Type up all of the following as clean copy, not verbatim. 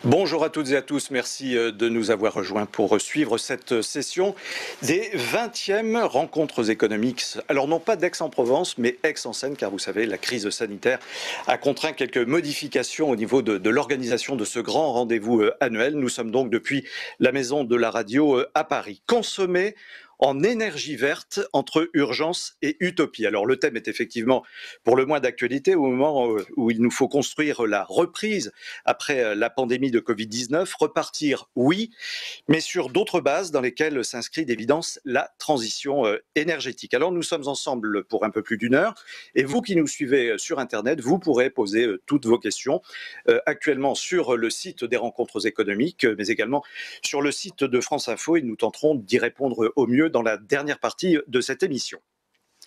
Bonjour à toutes et à tous, merci de nous avoir rejoints pour suivre cette session des 20e rencontres économiques. Alors non pas d'Aix-en-Provence, mais Aix-en-Seine, car vous savez, la crise sanitaire a contraint quelques modifications au niveau de l'organisation de ce grand rendez-vous annuel. Nous sommes donc depuis la Maison de la Radio à Paris. Consommer en énergie verte entre urgence et utopie. Alors le thème est effectivement pour le moins d'actualité au moment où il nous faut construire la reprise après la pandémie de Covid-19. Repartir, oui, mais sur d'autres bases dans lesquelles s'inscrit d'évidence la transition énergétique. Alors nous sommes ensemble pour un peu plus d'une heure et vous qui nous suivez sur Internet, vous pourrez poser toutes vos questions actuellement sur le site des rencontres économiques, mais également sur le site de France Info et nous tenterons d'y répondre au mieux dans la dernière partie de cette émission.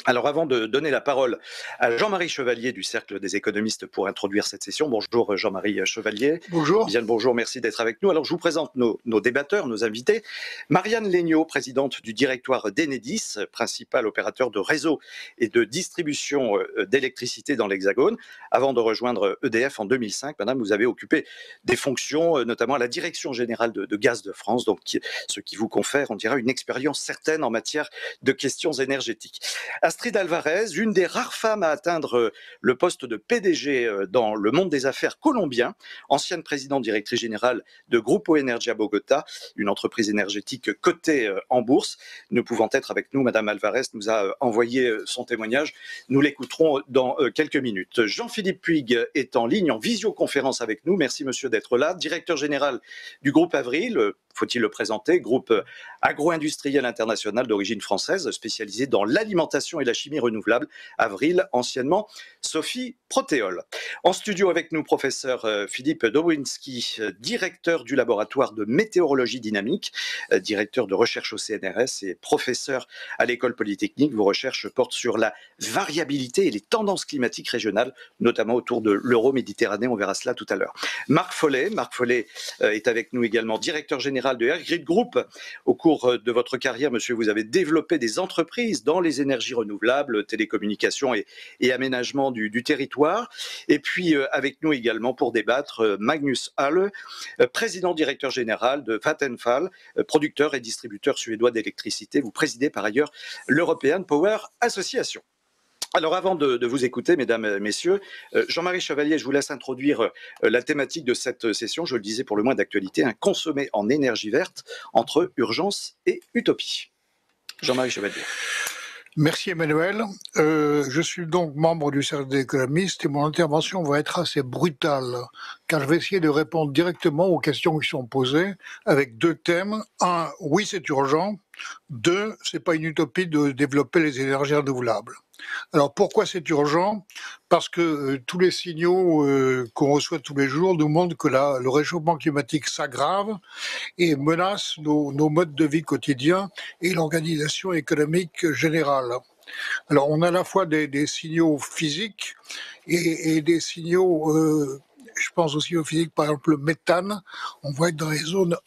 Alors avant de donner la parole à Jean-Marie Chevalier du Cercle des économistes pour introduire cette session. Bonjour Jean-Marie Chevalier. Bonjour. Bien le bonjour, merci d'être avec nous. Alors je vous présente nos débatteurs, nos invités. Marianne Legnaud, présidente du directoire d'Enedis, principal opérateur de réseau et de distribution d'électricité dans l'Hexagone. Avant de rejoindre EDF en 2005, madame, vous avez occupé des fonctions, notamment à la direction générale de Gaz de France, donc ce qui vous confère, on dirait, une expérience certaine en matière de questions énergétiques. Astrid Alvarez, une des rares femmes à atteindre le poste de PDG dans le monde des affaires colombien, ancienne présidente directrice générale de Grupo Energia Bogotá, une entreprise énergétique cotée en bourse. Ne pouvant être avec nous, Madame Alvarez nous a envoyé son témoignage. Nous l'écouterons dans quelques minutes. Jean-Philippe Puig est en ligne, en visioconférence avec nous. Merci monsieur d'être là. Directeur général du groupe Avril, faut-il le présenter, groupe agro-industriel international d'origine française, spécialisé dans l'alimentation et la chimie renouvelable. Avril, anciennement Sophie Protéol. En studio avec nous, professeur Philippe Dowinski, directeur du laboratoire de météorologie dynamique, directeur de recherche au CNRS et professeur à l'école polytechnique. Vos recherches portent sur la variabilité et les tendances climatiques régionales, notamment autour de l'euro-méditerranée. On verra cela tout à l'heure. Marc Follet est avec nous également, directeur général de Airgrid Group. Au cours de votre carrière, monsieur, vous avez développé des entreprises dans les énergies renouvelables, télécommunications et aménagement du territoire. Et puis, avec nous également pour débattre, Magnus Halle, président directeur général de Vattenfall, producteur et distributeur suédois d'électricité. Vous présidez par ailleurs l'European Power Association. Alors avant de vous écouter, mesdames, messieurs, Jean-Marie Chevalier, je vous laisse introduire la thématique de cette session, je le disais pour le moins d'actualité, un consommer en énergie verte entre urgence et utopie. Jean-Marie Chevalier. Merci Emmanuel. Je suis donc membre du Cercle des économistes et mon intervention va être assez brutale, car je vais essayer de répondre directement aux questions qui sont posées avec deux thèmes. Un, oui c'est urgent. Deux, c'est pas une utopie de développer les énergies renouvelables. Alors pourquoi c'est urgent? Parce que tous les signaux qu'on reçoit tous les jours nous montrent que le réchauffement climatique s'aggrave et menace nos modes de vie quotidiens et l'organisation économique générale. Alors on a à la fois des signaux physiques et des signaux, je pense aussi aux physiques, par exemple le méthane. On voit que dans les zones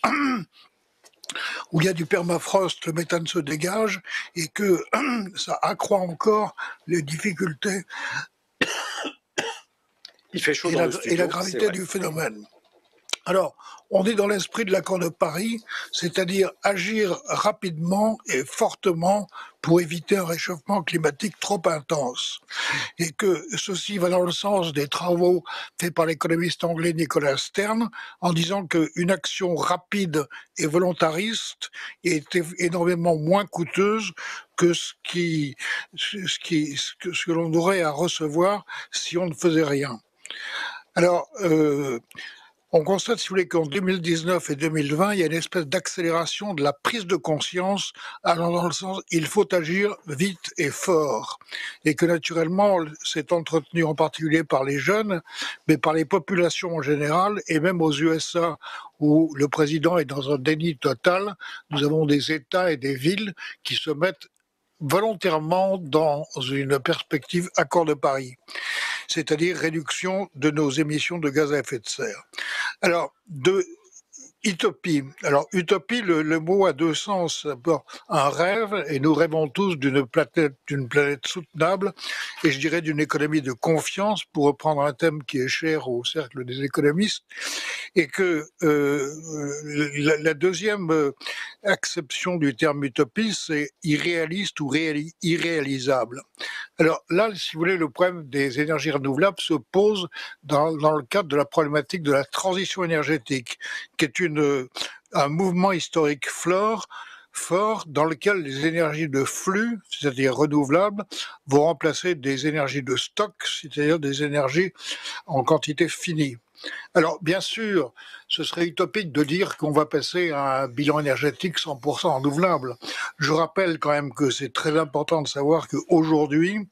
où il y a du permafrost, le méthane se dégage et que ça accroît encore les difficultés Il fait chaud dans le studio, et la gravité du phénomène. Alors, on est dans l'esprit de l'accord de Paris, c'est-à-dire agir rapidement et fortement pour éviter un réchauffement climatique trop intense. Et que ceci va dans le sens des travaux faits par l'économiste anglais Nicolas Stern, en disant qu'une action rapide et volontariste est énormément moins coûteuse que ce que l'on aurait à recevoir si on ne faisait rien. Alors, on constate, si vous voulez, qu'en 2019 et 2020, il y a une espèce d'accélération de la prise de conscience allant dans le sens il faut agir vite et fort. Et que naturellement, c'est entretenu en particulier par les jeunes, mais par les populations en général, et même aux USA où le président est dans un déni total, nous avons des États et des villes qui se mettent volontairement dans une perspective accord de Paris, c'est-à-dire réduction de nos émissions de gaz à effet de serre. Alors, utopie. Alors, utopie, le mot a deux sens. D'abord, un rêve, et nous rêvons tous d'une planète soutenable, et je dirais d'une économie de confiance, pour reprendre un thème qui est cher au Cercle des économistes. et que la deuxième acception du terme utopie, c'est irréaliste ou irréalisable. Alors là, si vous voulez, le problème des énergies renouvelables se pose dans le cadre de la problématique de la transition énergétique, qui est un mouvement historique fort dans lequel les énergies de flux, c'est-à-dire renouvelables, vont remplacer des énergies de stock, c'est-à-dire des énergies en quantité finie. Alors, bien sûr, ce serait utopique de dire qu'on va passer à un bilan énergétique 100% renouvelable. Je rappelle quand même que c'est très important de savoir qu'aujourd'hui,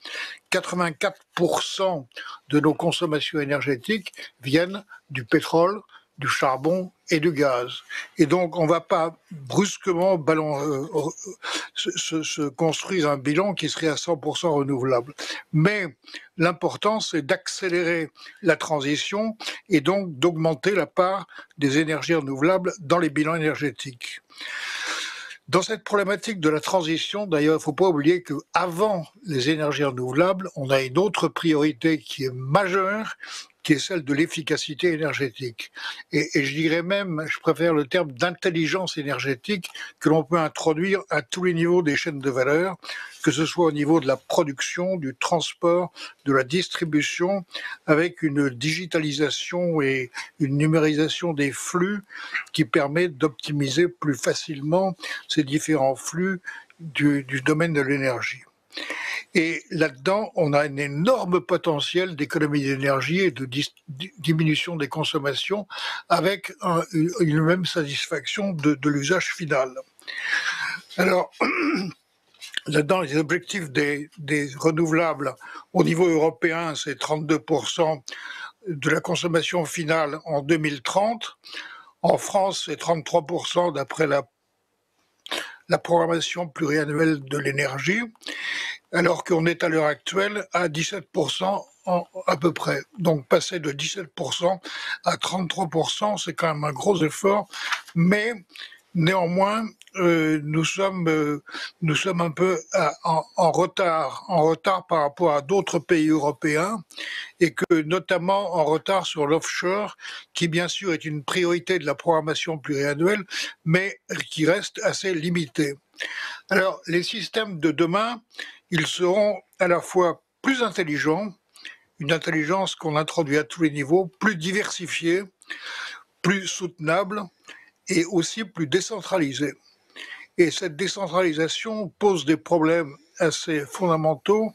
84% de nos consommations énergétiques viennent du pétrole, du charbon et du gaz. Et donc, on ne va pas brusquement se construire un bilan qui serait à 100% renouvelable. Mais l'important, c'est d'accélérer la transition et donc d'augmenter la part des énergies renouvelables dans les bilans énergétiques. Dans cette problématique de la transition, d'ailleurs, il ne faut pas oublier qu'avant les énergies renouvelables, on a une autre priorité qui est majeure, qui est celle de l'efficacité énergétique. Et je dirais même, je préfère le terme d'intelligence énergétique que l'on peut introduire à tous les niveaux des chaînes de valeur, que ce soit au niveau de la production, du transport, de la distribution, avec une digitalisation et une numérisation des flux qui permet d'optimiser plus facilement ces différents flux du domaine de l'énergie. Et là-dedans, on a un énorme potentiel d'économie d'énergie et de diminution des consommations avec une même satisfaction de l'usage final. Alors, là-dedans, les objectifs des renouvelables au niveau européen, c'est 32% de la consommation finale en 2030. En France, c'est 33% d'après la programmation pluriannuelle de l'énergie, alors qu'on est à l'heure actuelle à 17% à peu près. Donc passer de 17% à 33%, c'est quand même un gros effort, mais néanmoins, nous sommes un peu en retard par rapport à d'autres pays européens, et que notamment en retard sur l'offshore, qui bien sûr est une priorité de la programmation pluriannuelle, mais qui reste assez limité. Alors, les systèmes de demain, ils seront à la fois plus intelligents, une intelligence qu'on introduit à tous les niveaux, plus diversifiée, plus soutenable et aussi plus décentralisée. Et cette décentralisation pose des problèmes assez fondamentaux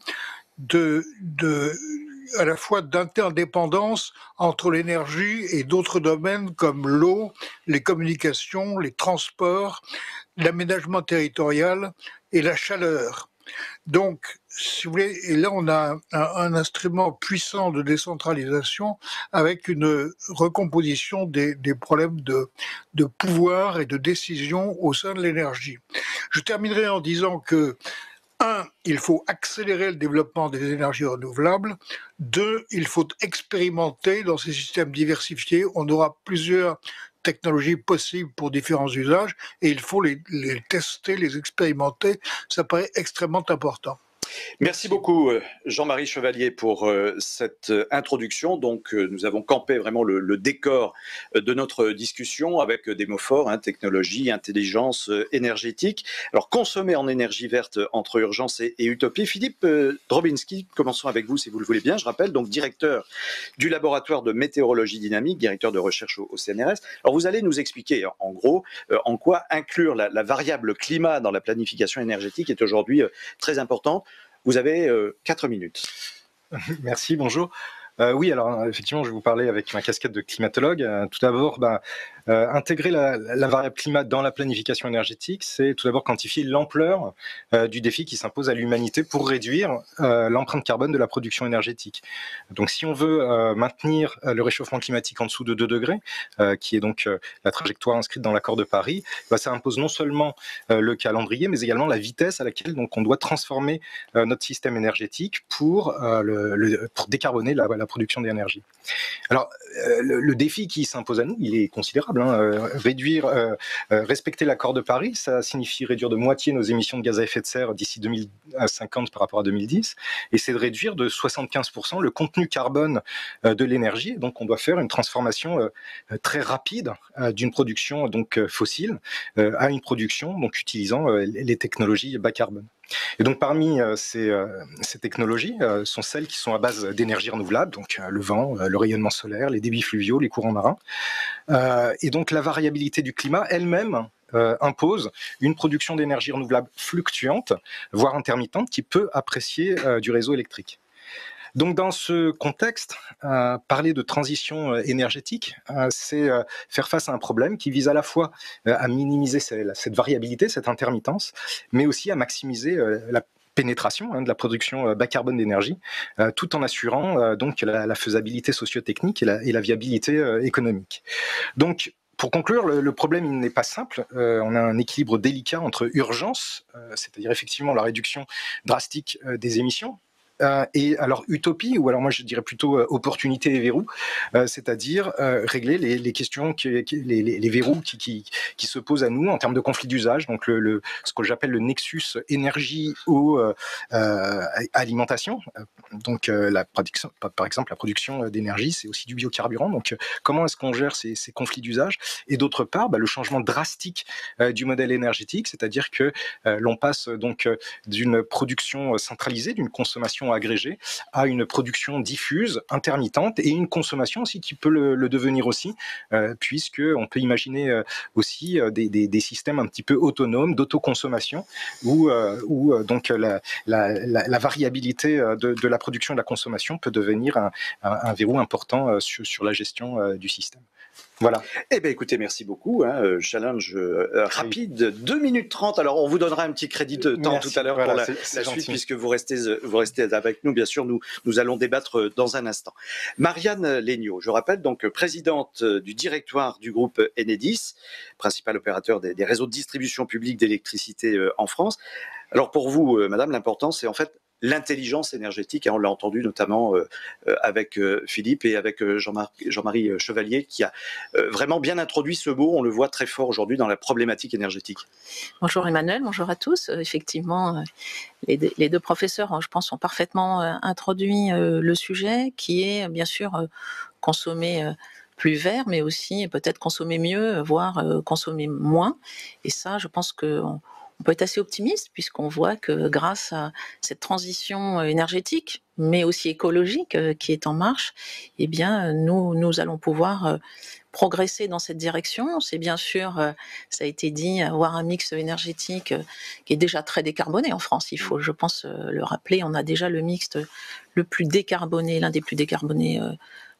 à la fois d'interdépendance entre l'énergie et d'autres domaines comme l'eau, les communications, les transports, l'aménagement territorial et la chaleur. Donc, si vous voulez, et là on a un instrument puissant de décentralisation avec une recomposition des problèmes de pouvoir et de décision au sein de l'énergie. Je terminerai en disant que il faut accélérer le développement des énergies renouvelables. 2, il faut expérimenter dans ces systèmes diversifiés. On aura plusieurs technologies possibles pour différents usages et il faut les tester, les expérimenter. Ça paraît extrêmement important. Merci beaucoup Jean-Marie Chevalier pour cette introduction. Donc nous avons campé vraiment le décor de notre discussion avec des mots forts, hein, technologie, intelligence énergétique. Alors consommer en énergie verte entre urgence et utopie. Philippe Drobinski, commençons avec vous si vous le voulez bien. Je rappelle, donc directeur du laboratoire de météorologie dynamique, directeur de recherche au CNRS. Alors vous allez nous expliquer en gros en quoi inclure la variable climat dans la planification énergétique est aujourd'hui très importante. Vous avez 4 minutes. Merci, bonjour. Oui, alors effectivement, je vais vous parler avec ma casquette de climatologue. Tout d'abord, intégrer la variable climat dans la planification énergétique, c'est tout d'abord quantifier l'ampleur du défi qui s'impose à l'humanité pour réduire l'empreinte carbone de la production énergétique. Donc si on veut maintenir le réchauffement climatique en dessous de 2 degrés, qui est donc la trajectoire inscrite dans l'accord de Paris, ça impose non seulement le calendrier, mais également la vitesse à laquelle donc, on doit transformer notre système énergétique pour décarboner la la production d'énergie. Alors, le défi qui s'impose à nous, il est considérable. Respecter l'accord de Paris, ça signifie réduire de moitié nos émissions de gaz à effet de serre d'ici 2050 par rapport à 2010, et c'est de réduire de 75% le contenu carbone de l'énergie. Donc, on doit faire une transformation très rapide d'une production donc fossile à une production donc utilisant les technologies bas carbone. Et donc parmi ces technologies sont celles qui sont à base d'énergie renouvelable, donc le vent, le rayonnement solaire, les débits fluviaux, les courants marins. Et donc la variabilité du climat elle-même impose une production d'énergie renouvelable fluctuante, voire intermittente, qui peut apprécier du réseau électrique. Donc dans ce contexte, parler de transition énergétique, c'est faire face à un problème qui vise à la fois à minimiser cette variabilité, cette intermittence, mais aussi à maximiser la pénétration de la production bas carbone d'énergie, tout en assurant donc la faisabilité socio-technique et la viabilité économique. Donc, pour conclure, le problème il n'est pas simple. On a un équilibre délicat entre urgence, c'est-à-dire effectivement la réduction drastique des émissions, et alors utopie, ou alors moi je dirais plutôt opportunité et verrou, c'est-à-dire régler les questions, les verrous qui se posent à nous en termes de conflit d'usage, donc ce que j'appelle le nexus énergie eau alimentation, donc par exemple la production d'énergie, c'est aussi du biocarburant, donc comment est-ce qu'on gère ces conflits d'usage, et d'autre part le changement drastique du modèle énergétique, c'est-à-dire que l'on passe donc d'une production centralisée, d'une consommation agrégée, à une production diffuse, intermittente, et une consommation aussi qui peut le devenir aussi, puisqu'on peut imaginer aussi des systèmes un petit peu autonomes d'autoconsommation, où donc la variabilité de la production et de la consommation peut devenir un verrou important sur la gestion du système. Voilà. Eh bien, écoutez, merci beaucoup. Challenge rapide, 2 minutes 30. Alors, on vous donnera un petit crédit de temps tout à l'heure pour la suite, puisque vous restez avec nous. Bien sûr, nous allons débattre dans un instant. Marianne Legnaud, je rappelle, donc présidente du directoire du groupe Enedis, principal opérateur des réseaux de distribution publique d'électricité en France. Alors, pour vous, madame, l'important, c'est en fait l'intelligence énergétique, on l'a entendu notamment avec Philippe et avec Jean-Marie Chevalier, qui a vraiment bien introduit ce mot, on le voit très fort aujourd'hui dans la problématique énergétique. Bonjour Emmanuel, bonjour à tous. Effectivement, les deux professeurs, je pense, ont parfaitement introduit le sujet, qui est bien sûr consommer plus vert, mais aussi peut-être consommer mieux, voire consommer moins. Et ça, je pense qu'on peut être assez optimiste, puisqu'on voit que grâce à cette transition énergétique, mais aussi écologique qui est en marche, eh bien, nous allons pouvoir progresser dans cette direction. C'est bien sûr, ça a été dit, avoir un mix énergétique qui est déjà très décarboné en France. Il faut, je pense, le rappeler. On a déjà le mix le plus décarboné, l'un des plus décarbonés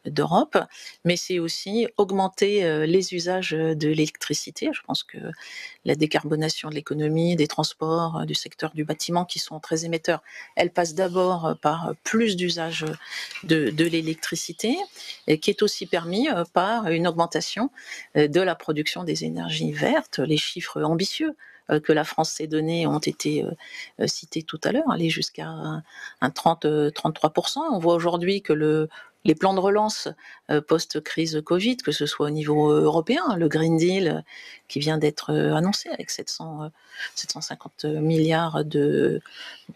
d'Europe, mais c'est aussi augmenter les usages de l'électricité. Je pense que la décarbonation de l'économie, des transports, du secteur du bâtiment qui sont très émetteurs, elle passe d'abord par plus d'usage de l'électricité, et qui est aussi permis par une augmentation de la production des énergies vertes. Les chiffres ambitieux que la France s'est donnés ont été cités tout à l'heure, aller jusqu'à un 33%. On voit aujourd'hui que les plans de relance post-crise Covid, que ce soit au niveau européen, le Green Deal qui vient d'être annoncé avec 750 milliards de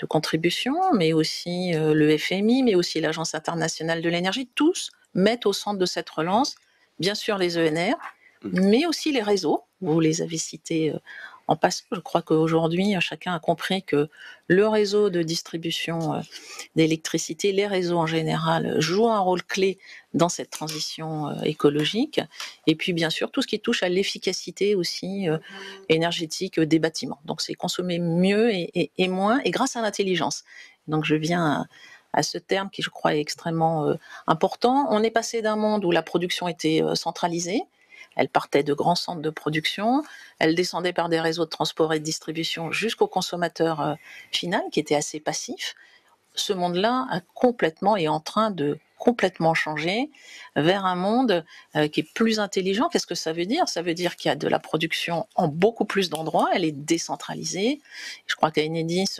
contributions, mais aussi le FMI, mais aussi l'Agence internationale de l'énergie, tous mettent au centre de cette relance, bien sûr les ENR, mais aussi les réseaux, vous les avez cités en passant. Je crois qu'aujourd'hui, chacun a compris que le réseau de distribution d'électricité, les réseaux en général, jouent un rôle clé dans cette transition écologique. Et puis, bien sûr, tout ce qui touche à l'efficacité aussi énergétique des bâtiments. Donc, c'est consommer mieux et moins, et grâce à l'intelligence. Donc, je viens à ce terme qui, je crois, est extrêmement important. On est passé d'un monde où la production était centralisée. Elle partait de grands centres de production, elle descendait par des réseaux de transport et de distribution jusqu'au consommateur final, qui était assez passif. Ce monde-là a complètement est en train de complètement changer vers un monde qui est plus intelligent. Qu'est-ce que ça veut dire? Ça veut dire qu'il y a de la production en beaucoup plus d'endroits, elle est décentralisée. Je crois qu'à Enedis,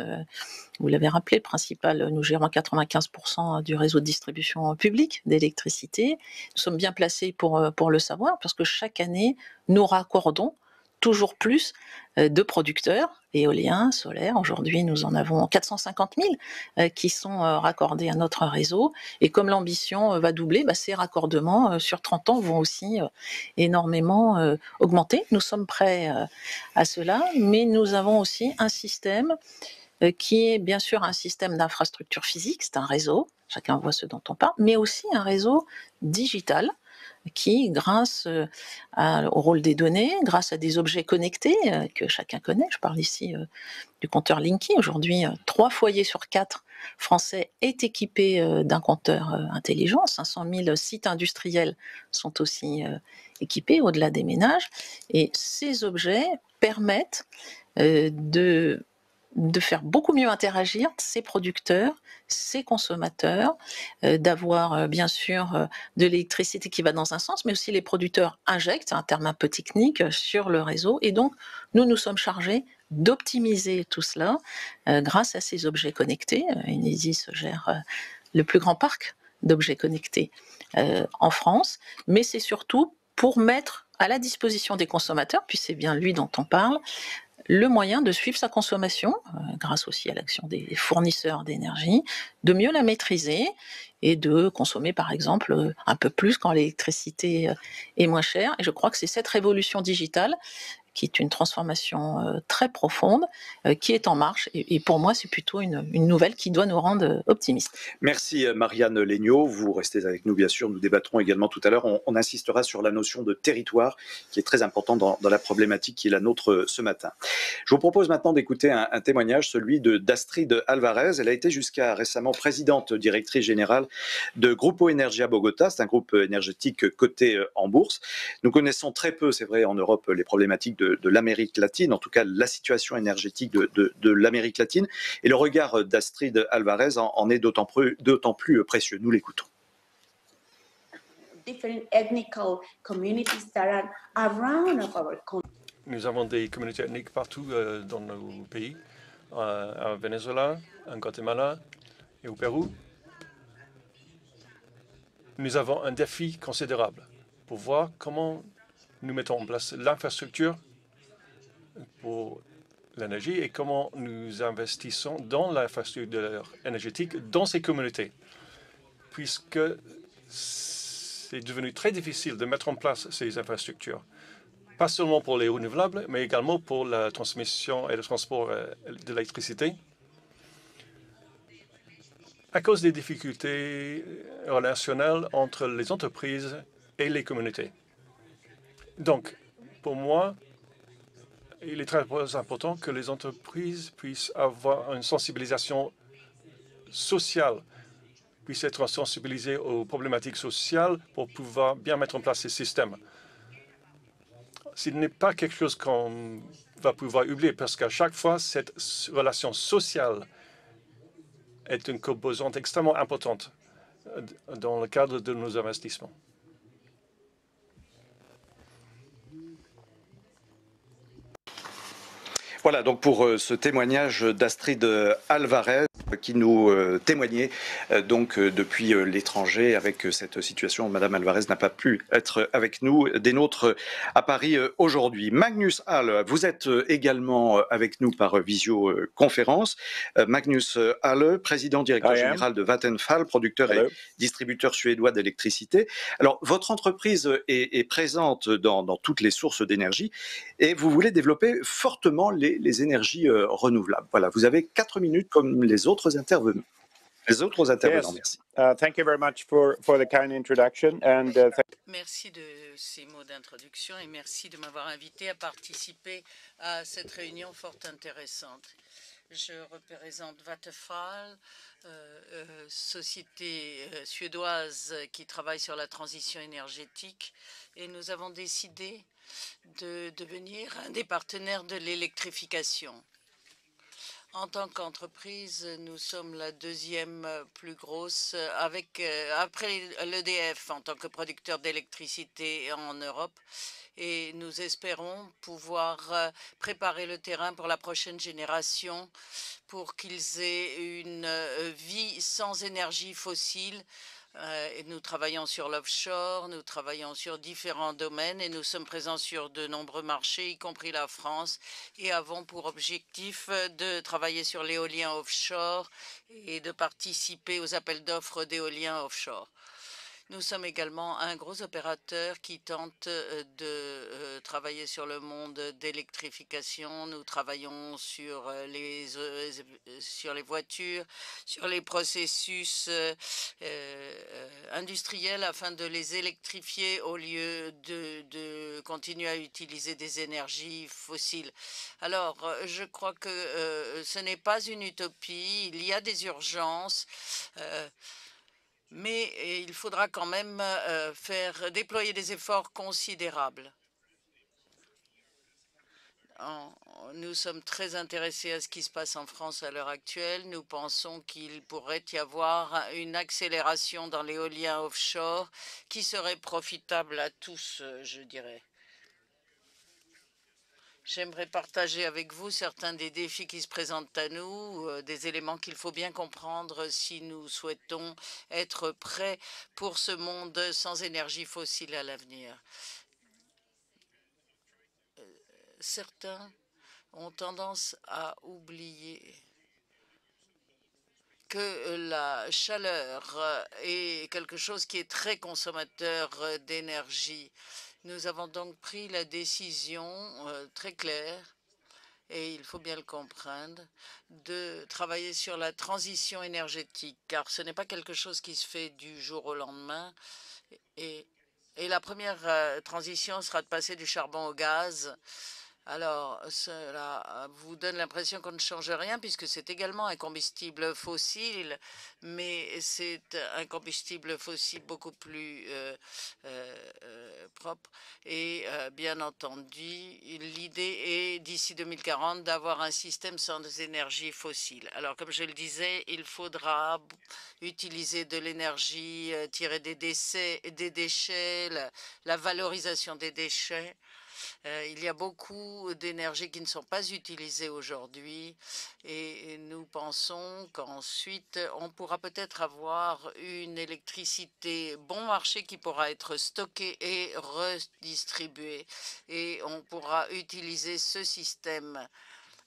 vous l'avez rappelé, le principal, nous gérons 95% du réseau de distribution publique d'électricité. Nous sommes bien placés pour le savoir, parce que chaque année, nous raccordons toujours plus de producteurs éoliens, solaires. Aujourd'hui, nous en avons 450 000 qui sont raccordés à notre réseau. Et comme l'ambition va doubler, ces raccordements sur 30 ans vont aussi énormément augmenter. Nous sommes prêts à cela, mais nous avons aussi un système qui est bien sûr un système d'infrastructure physique, c'est un réseau, chacun voit ce dont on parle, mais aussi un réseau digital qui, grâce au rôle des données, grâce à des objets connectés que chacun connaît, je parle ici du compteur Linky, aujourd'hui 3 foyers sur 4 français est équipé d'un compteur intelligent, 500 000 sites industriels sont aussi équipés au-delà des ménages, et ces objets permettent de faire beaucoup mieux interagir ces producteurs, ces consommateurs, d'avoir bien sûr de l'électricité qui va dans un sens, mais aussi les producteurs injectent, c'est un terme un peu technique, sur le réseau. Et donc, nous sommes chargés d'optimiser tout cela grâce à ces objets connectés. Enedis gère le plus grand parc d'objets connectés en France, mais c'est surtout pour mettre à la disposition des consommateurs, puis c'est bien lui dont on parle, le moyen de suivre sa consommation, grâce aussi à l'action des fournisseurs d'énergie, de mieux la maîtriser et de consommer par exemple un peu plus quand l'électricité est moins chère. Et je crois que c'est cette révolution digitale qui est une transformation très profonde, qui est en marche. Et pour moi, c'est plutôt une nouvelle qui doit nous rendre optimistes. Merci Marianne Legnaud. Vous restez avec nous, bien sûr. Nous débattrons également tout à l'heure. On insistera sur la notion de territoire, qui est très importante dans la problématique qui est la nôtre ce matin. Je vous propose maintenant d'écouter un témoignage, celui d'Astrid Alvarez. Elle a été jusqu'à récemment présidente directrice générale de Grupo Energia Bogota. C'est un groupe énergétique coté en bourse. Nous connaissons très peu, c'est vrai, en Europe, les problématiques de l'Amérique latine, en tout cas la situation énergétique de l'Amérique latine. Et le regard d'Astrid Alvarez en est d'autant plus précieux. Nous l'écoutons. Nous avons des communautés ethniques partout dans nos pays, au Venezuela, en Guatemala et au Pérou. Nous avons un défi considérable pour voir comment nous mettons en place l'infrastructure pour l'énergie et comment nous investissons dans l'infrastructure énergétique dans ces communautés, puisque c'est devenu très difficile de mettre en place ces infrastructures, pas seulement pour les renouvelables, mais également pour la transmission et le transport de l'électricité, à cause des difficultés relationnelles entre les entreprises et les communautés. Donc, pour moi, il est très important que les entreprises puissent avoir une sensibilisation sociale, puissent être sensibilisées aux problématiques sociales pour pouvoir bien mettre en place ces systèmes. Ce n'est pas quelque chose qu'on va pouvoir oublier parce qu'à chaque fois, cette relation sociale est une composante extrêmement importante dans le cadre de nos investissements. Voilà donc pour ce témoignage d'Astrid Alvarez qui nous témoignait donc depuis l'étranger avec cette situation. Madame Alvarez n'a pas pu être avec nous, des nôtres à Paris aujourd'hui. Magnus Halle, vous êtes également avec nous par visioconférence. Magnus Halle, président directeur général de Vattenfall, producteur et distributeur suédois d'électricité. Alors, votre entreprise est présente dans toutes les sources d'énergie et vous voulez développer fortement les énergies renouvelables. Voilà, vous avez 4 minutes comme les autres intervenants. Merci. Thank you very much for the kind introduction and merci de ces mots d'introduction et merci de m'avoir invité à participer à cette réunion fort intéressante. Je représente Vattenfall, société suédoise qui travaille sur la transition énergétique, et nous avons décidé de devenir un des partenaires de l'électrification. En tant qu'entreprise, nous sommes la deuxième plus grosse après l'EDF en tant que producteur d'électricité en Europe. Et nous espérons pouvoir préparer le terrain pour la prochaine génération pour qu'ils aient une vie sans énergie fossile. Et nous travaillons sur l'offshore, nous travaillons sur différents domaines et nous sommes présents sur de nombreux marchés, y compris la France, et avons pour objectif de travailler sur l'éolien offshore et de participer aux appels d'offres d'éolien offshore. Nous sommes également un gros opérateur qui tente de travailler sur le monde d'électrification. Nous travaillons sur les voitures, sur les processus industriels afin de les électrifier au lieu de continuer à utiliser des énergies fossiles. Alors, je crois que ce n'est pas une utopie. Il y a des urgences. Mais il faudra quand même déployer des efforts considérables. Nous sommes très intéressés à ce qui se passe en France à l'heure actuelle. Nous pensons qu'il pourrait y avoir une accélération dans l'éolien offshore qui serait profitable à tous, je dirais. J'aimerais partager avec vous certains des défis qui se présentent à nous, des éléments qu'il faut bien comprendre si nous souhaitons être prêts pour ce monde sans énergie fossile à l'avenir. Certains ont tendance à oublier que la chaleur est quelque chose qui est très consommateur d'énergie. Nous avons donc pris la décision très claire, et il faut bien le comprendre, de travailler sur la transition énergétique, car ce n'est pas quelque chose qui se fait du jour au lendemain. Et la première transition sera de passer du charbon au gaz. Alors, cela vous donne l'impression qu'on ne change rien puisque c'est également un combustible fossile, mais c'est un combustible fossile beaucoup plus propre. Et bien entendu, l'idée est d'ici 2040 d'avoir un système sans énergie fossile. Alors, comme je le disais, il faudra utiliser de l'énergie tirée des déchets, la valorisation des déchets. Il y a beaucoup d'énergie qui ne sont pas utilisées aujourd'hui et nous pensons qu'ensuite on pourra peut-être avoir une électricité bon marché qui pourra être stockée et redistribuée et on pourra utiliser ce système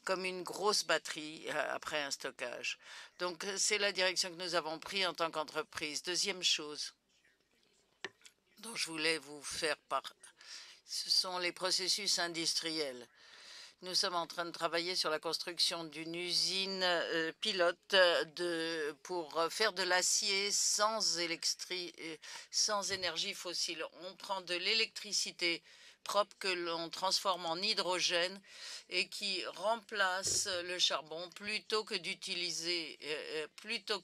comme une grosse batterie après un stockage. Donc c'est la direction que nous avons prise en tant qu'entreprise. Deuxième chose dont je voulais vous faire part, ce sont les processus industriels. Nous sommes en train de travailler sur la construction d'une usine pilote pour faire de l'acier sans énergie fossile. On prend de l'électricité propre que l'on transforme en hydrogène et qui remplace le charbon plutôt que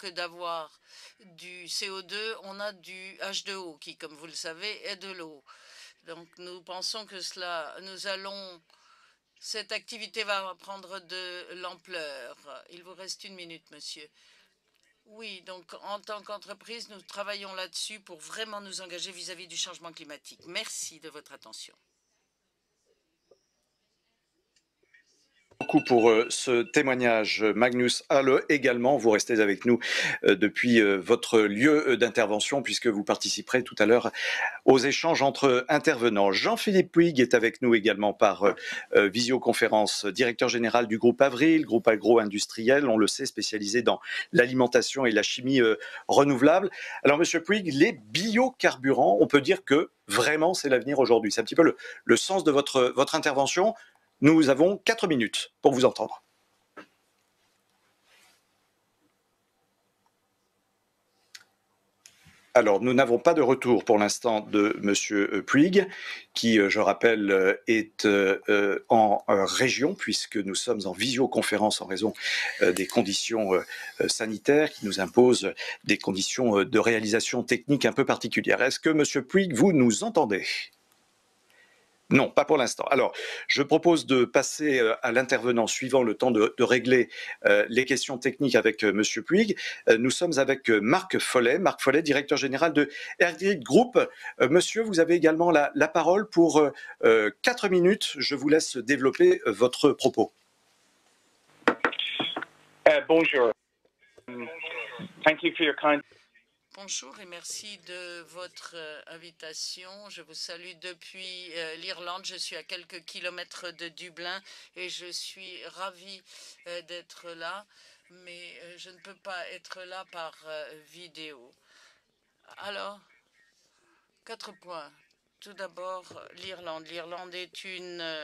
d'avoir du CO2, on a du H2O qui, comme vous le savez, est de l'eau. Donc, nous pensons que cette activité va prendre de l'ampleur. Il vous reste une minute, monsieur. Oui, donc en tant qu'entreprise, nous travaillons là-dessus pour vraiment nous engager vis-à-vis du changement climatique. Merci de votre attention. Beaucoup pour ce témoignage, Magnus Halle. Également, vous restez avec nous depuis votre lieu d'intervention puisque vous participerez tout à l'heure aux échanges entre intervenants. Jean-Philippe Puig est avec nous également par visioconférence, directeur général du groupe Avril, groupe agro-industriel, on le sait, spécialisé dans l'alimentation et la chimie renouvelable. Alors, monsieur Puig, les biocarburants, on peut dire que vraiment c'est l'avenir aujourd'hui. C'est un petit peu le sens de votre intervention. Nous avons 4 minutes pour vous entendre. Alors, nous n'avons pas de retour pour l'instant de monsieur Puig, qui, je rappelle, est en région, puisque nous sommes en visioconférence en raison des conditions sanitaires qui nous imposent des conditions de réalisation technique un peu particulières. Est-ce que monsieur Puig, vous nous entendez ? Non, pas pour l'instant. Alors, je propose de passer à l'intervenant suivant, le temps de régler les questions techniques avec Monsieur Puig. Nous sommes avec Marc Follet, directeur général de Airgrid Group. Monsieur, vous avez également la parole pour 4 minutes. Je vous laisse développer votre propos. Bonjour. Thank you for your kind. Bonjour et merci de votre invitation. Je vous salue depuis l'Irlande. Je suis à quelques kilomètres de Dublin et je suis ravi d'être là, mais je ne peux pas être là par vidéo. Alors, 4 points. Tout d'abord, l'Irlande. L'Irlande est une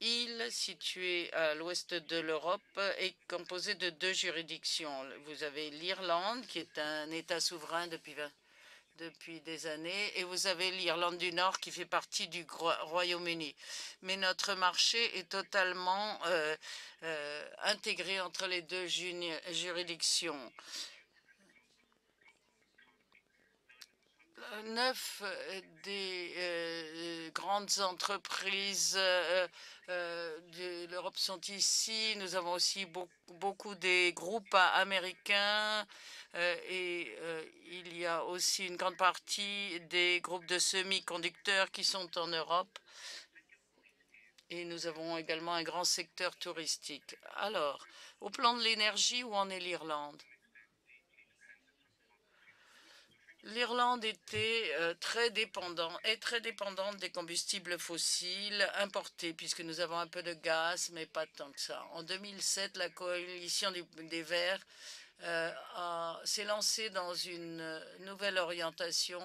île située à l'ouest de l'Europe et composée de 2 juridictions. Vous avez l'Irlande, qui est un État souverain depuis des années, et vous avez l'Irlande du Nord qui fait partie du Royaume-Uni. Mais notre marché est totalement intégré entre les 2 juridictions. 9 des grandes entreprises de l'Europe sont ici. Nous avons aussi beaucoup des groupes américains et il y a aussi une grande partie des groupes de semi-conducteurs qui sont en Europe. Et nous avons également un grand secteur touristique. Alors, au plan de l'énergie, où en est l'Irlande? L'Irlande était très dépendante des combustibles fossiles importés, puisque nous avons un peu de gaz, mais pas tant que ça. En 2007, la coalition des Verts s'est lancée dans une nouvelle orientation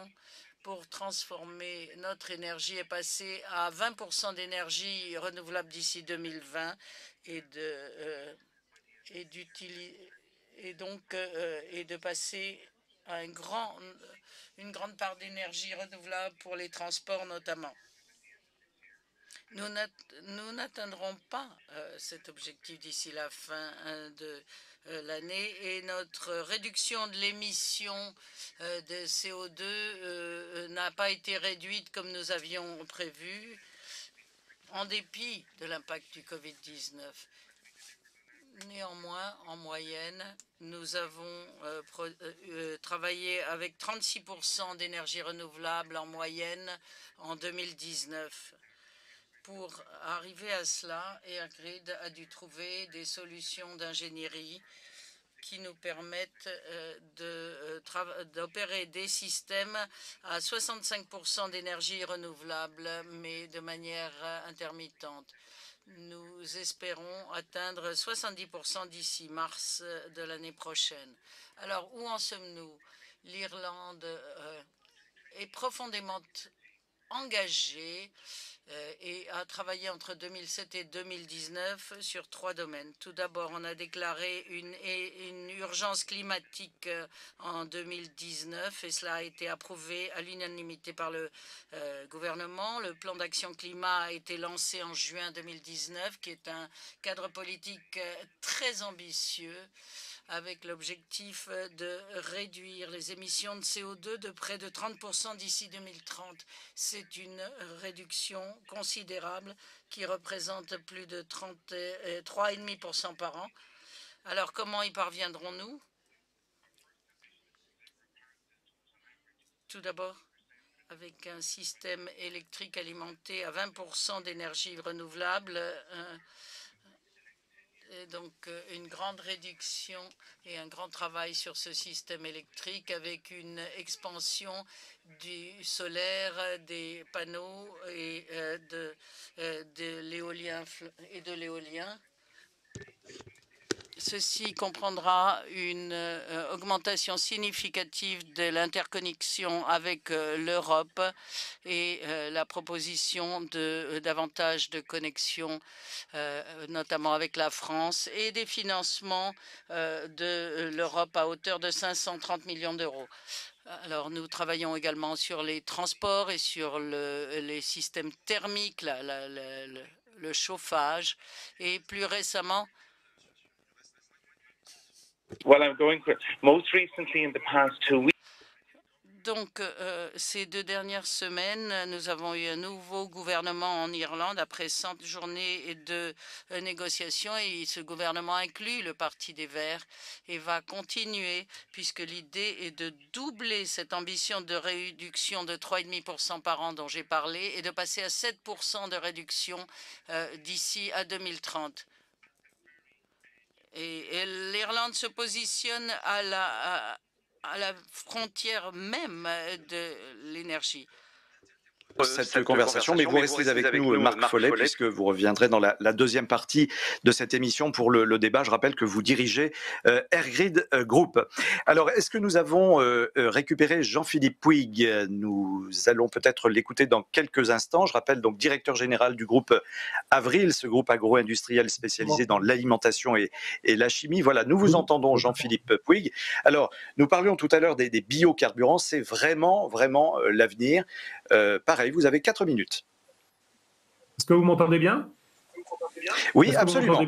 pour transformer notre énergie et passer à 20% d'énergie renouvelable d'ici 2020 et de passer à une grande part d'énergie renouvelable pour les transports notamment. Nous n'atteindrons pas cet objectif d'ici la fin de l'année et notre réduction de l'émission de CO2 n'a pas été réduite comme nous avions prévu, en dépit de l'impact du Covid-19. Néanmoins, en moyenne, nous avons travaillé avec 36% d'énergie renouvelable en moyenne en 2019. Pour arriver à cela, Airgrid a dû trouver des solutions d'ingénierie qui nous permettent d'opérer des systèmes à 65% d'énergie renouvelable, mais de manière intermittente. Nous espérons atteindre 70% d'ici mars de l'année prochaine. Alors, où en sommes-nous? L'Irlande est profondément engagée et a travaillé entre 2007 et 2019 sur 3 domaines. Tout d'abord, on a déclaré une urgence climatique en 2019 et cela a été approuvé à l'unanimité par le gouvernement. Le plan d'action climat a été lancé en juin 2019, qui est un cadre politique très ambitieux avec l'objectif de réduire les émissions de CO2 de près de 30% d'ici 2030. C'est une réduction considérable qui représente plus de 3,5% par an. Alors, comment y parviendrons-nous? Tout d'abord, avec un système électrique alimenté à 20% d'énergie renouvelable, et donc une grande réduction et un grand travail sur ce système électrique avec une expansion du solaire, des panneaux et de l'éolien et de l'éolien. Ceci comprendra une augmentation significative de l'interconnexion avec l'Europe et la proposition de davantage de connexions, notamment avec la France, et des financements de l'Europe à hauteur de 530 millions d'euros. Alors, nous travaillons également sur les transports et sur les systèmes thermiques, le chauffage, et plus récemment, Well, I'm going for most recently in the past 2 weeks. Donc, ces 2 dernières semaines, nous avons eu un nouveau gouvernement en Irlande après 100 journées de négociations et ce gouvernement inclut le Parti des Verts et va continuer puisque l'idée est de doubler cette ambition de réduction de 3,5% par an dont j'ai parlé et de passer à 7% de réduction d'ici à 2030. Et l'Irlande se positionne à la frontière même de l'énergie. Cette conversation, mais vous restez avec nous, Marc Follet, puisque vous reviendrez dans la deuxième partie de cette émission pour le débat. Je rappelle que vous dirigez Airgrid Group. Alors, est-ce que nous avons récupéré Jean-Philippe Puig? Nous allons peut-être l'écouter dans quelques instants. Je rappelle donc directeur général du groupe Avril, ce groupe agro-industriel spécialisé dans l'alimentation et la chimie. Voilà, nous vous entendons, Jean-Philippe Puig. Alors, nous parlions tout à l'heure des biocarburants. C'est vraiment l'avenir. Pareil, vous avez 4 minutes. Est-ce que vous m'entendez bien? Oui, absolument.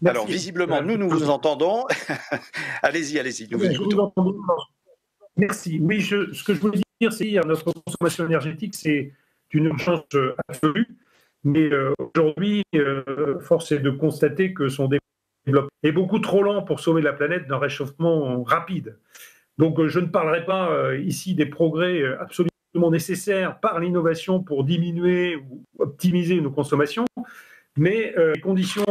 Alors, visiblement, nous vous entendons. Allez-y, nous vous écoutons. Merci. Oui, ce que je voulais dire, c'est que notre consommation énergétique, c'est une urgence absolue. Mais aujourd'hui, force est de constater que son développement est beaucoup trop lent pour sauver la planète d'un réchauffement rapide. Donc, je ne parlerai pas ici des progrès absolument nécessaires par l'innovation pour diminuer ou optimiser nos consommations, mais les conditions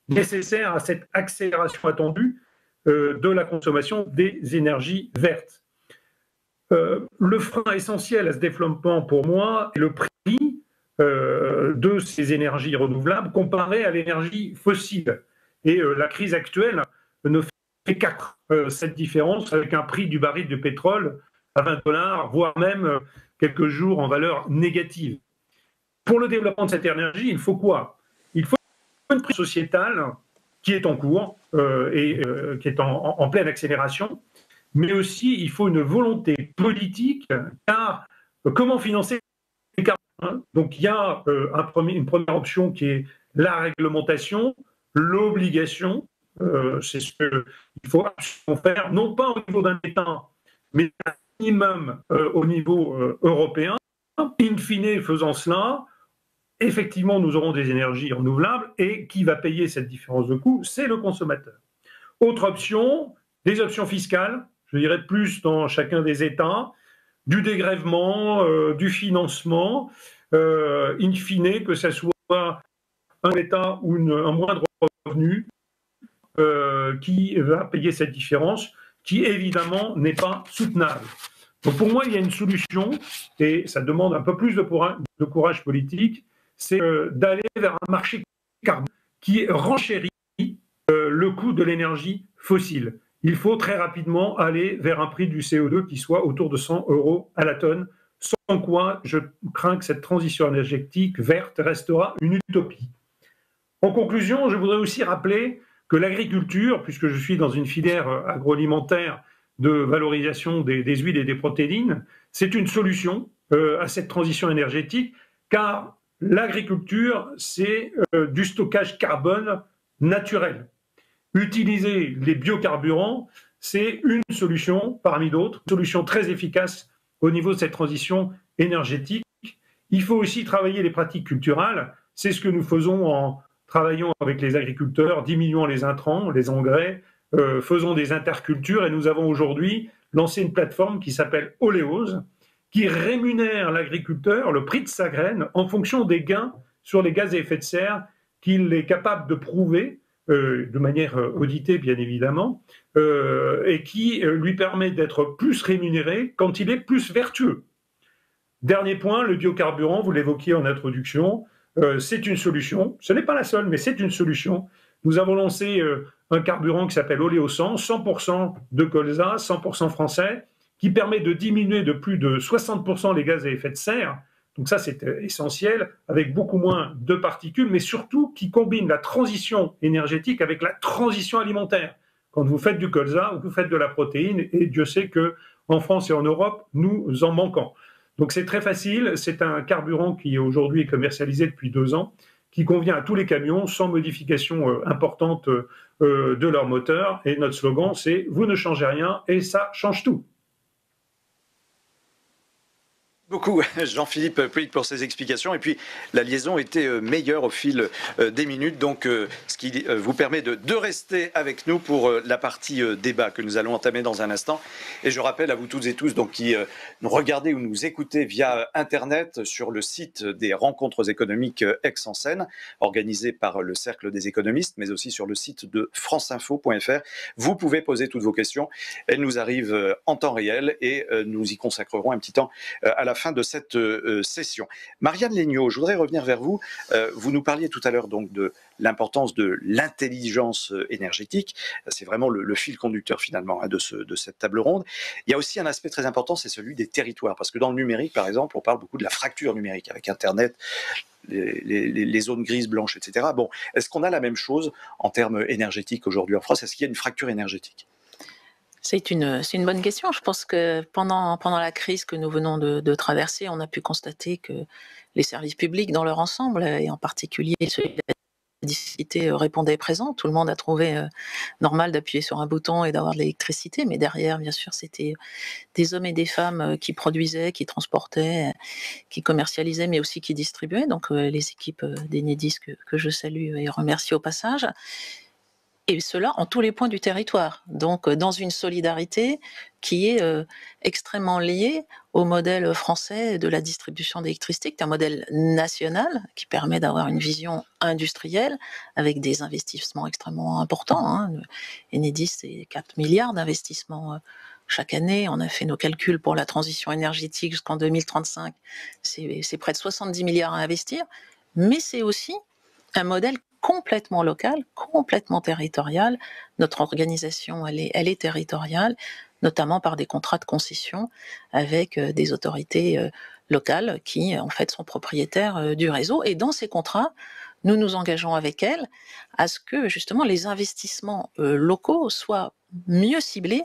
nécessaires à cette accélération attendue de la consommation des énergies vertes. Le frein essentiel à ce développement pour moi est le prix de ces énergies renouvelables comparé à l'énergie fossile. Et la crise actuelle ne fait qu'accroître cette différence avec un prix du baril de pétrole à $20, voire même quelques jours en valeur négative. Pour le développement de cette énergie, il faut quoi? Il faut une prise sociétale qui est en cours et qui est en pleine accélération, mais aussi il faut une volonté politique, car comment financer les carburants? Donc il y a une première option qui est la réglementation, l'obligation, c'est ce qu'il faut absolument faire, non pas au niveau d'un État, mais un minimum au niveau européen. In fine, faisant cela, effectivement, nous aurons des énergies renouvelables et qui va payer cette différence de coût? C'est le consommateur. Autre option, des options fiscales, je dirais plus dans chacun des États, du dégrèvement, du financement, in fine, que ce soit un État ou un moindre revenu qui va payer cette différence, qui évidemment n'est pas soutenable. Donc pour moi, il y a une solution, et ça demande un peu plus de courage politique, c'est d'aller vers un marché carbone qui renchérit le coût de l'énergie fossile. Il faut très rapidement aller vers un prix du CO2 qui soit autour de 100 € à la tonne, sans quoi je crains que cette transition énergétique verte restera une utopie. En conclusion, je voudrais aussi rappeler que l'agriculture, puisque je suis dans une filière agroalimentaire de valorisation des huiles et des protéines, c'est une solution à cette transition énergétique, car l'agriculture, c'est du stockage carbone naturel. Utiliser les biocarburants, c'est une solution parmi d'autres, une solution très efficace au niveau de cette transition énergétique. Il faut aussi travailler les pratiques culturales, c'est ce que nous faisons en travaillant avec les agriculteurs, diminuant les intrants, les engrais, faisons des intercultures et nous avons aujourd'hui lancé une plateforme qui s'appelle Oleose, qui rémunère l'agriculteur le prix de sa graine en fonction des gains sur les gaz à effet de serre qu'il est capable de prouver de manière auditée bien évidemment, et qui lui permet d'être plus rémunéré quand il est plus vertueux. Dernier point, le biocarburant, vous l'évoquiez en introduction, c'est une solution, ce n'est pas la seule, mais c'est une solution. Nous avons lancé un carburant qui s'appelle Oléosan, 100% de colza, 100% français, qui permet de diminuer de plus de 60% les gaz à effet de serre. Donc ça, c'est essentiel, avec beaucoup moins de particules, mais surtout qui combine la transition énergétique avec la transition alimentaire. Quand vous faites du colza ou vous faites de la protéine, et Dieu sait qu'en France et en Europe, nous en manquons. Donc c'est très facile, c'est un carburant qui aujourd'hui est commercialisé depuis 2 ans, qui convient à tous les camions sans modification importante de leur moteur. Et notre slogan, c'est « Vous ne changez rien et ça change tout ». Beaucoup, Jean-Philippe Poulic, pour ces explications. Et puis, la liaison était meilleure au fil des minutes. Donc, ce qui vous permet de rester avec nous pour la partie débat que nous allons entamer dans un instant. Et je rappelle à vous toutes et tous donc, qui nous regardez ou nous écoutez via Internet sur le site des rencontres économiques Aix-en-Seine, organisé par le Cercle des économistes, mais aussi sur le site de franceinfo.fr. Vous pouvez poser toutes vos questions. Elles nous arrivent en temps réel et nous y consacrerons un petit temps à la fin de cette session. Marianne Legnaud, je voudrais revenir vers vous. Vous nous parliez tout à l'heure donc de l'importance de l'intelligence énergétique. C'est vraiment le fil conducteur finalement de cette table ronde. Il y a aussi un aspect très important, c'est celui des territoires. Parce que dans le numérique, par exemple, on parle beaucoup de la fracture numérique avec Internet, les zones grises, blanches, etc. Bon, est-ce qu'on a la même chose en termes énergétiques aujourd'hui en France? Est-ce qu'il y a une fracture énergétique? C'est une bonne question. Je pense que pendant la crise que nous venons de traverser, on a pu constater que les services publics dans leur ensemble, et en particulier celui de l'électricité, répondaient présent. Tout le monde a trouvé normal d'appuyer sur un bouton et d'avoir de l'électricité, mais derrière, bien sûr, c'était des hommes et des femmes qui produisaient, qui transportaient, qui commercialisaient, mais aussi qui distribuaient. Donc les équipes d'Enedis que je salue et remercie au passage. Et cela en tous les points du territoire. Donc, dans une solidarité qui est extrêmement liée au modèle français de la distribution d'électricité, qui est un modèle national qui permet d'avoir une vision industrielle avec des investissements extrêmement importants. Hein. Enedis, c'est 4 milliards d'investissements chaque année. On a fait nos calculs pour la transition énergétique jusqu'en 2035. C'est près de 70 milliards à investir. Mais c'est aussi un modèle complètement local, complètement territorial. Notre organisation, elle est territoriale, notamment par des contrats de concession avec des autorités locales qui, en fait, sont propriétaires du réseau. Et dans ces contrats, nous nous engageons avec elles à ce que, justement, les investissements locaux soient mieux ciblés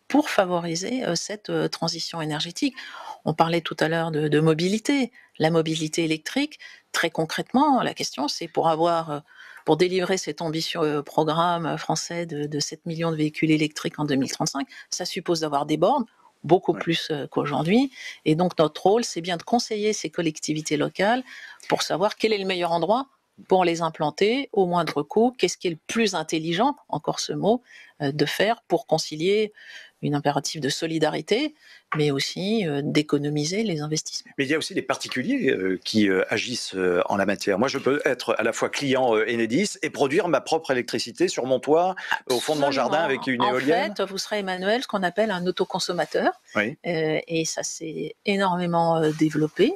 pour favoriser cette transition énergétique. On parlait tout à l'heure de mobilité, la mobilité électrique. Très concrètement, la question, c'est pour délivrer cet ambitieux programme français de 7 millions de véhicules électriques en 2035, ça suppose d'avoir des bornes, beaucoup plus qu'aujourd'hui. Et donc, notre rôle, c'est bien de conseiller ces collectivités locales pour savoir quel est le meilleur endroit pour les implanter au moindre coût, qu'est-ce qui est le plus intelligent, encore ce mot, de faire pour concilier une impérative de solidarité, mais aussi d'économiser les investissements. Mais il y a aussi des particuliers qui agissent en la matière. Moi, je peux être à la fois client Enedis et produire ma propre électricité sur mon toit, au fond de mon jardin avec une éolienne. En fait, vous serez, Emmanuel, ce qu'on appelle un autoconsommateur. Oui. Et ça s'est énormément développé.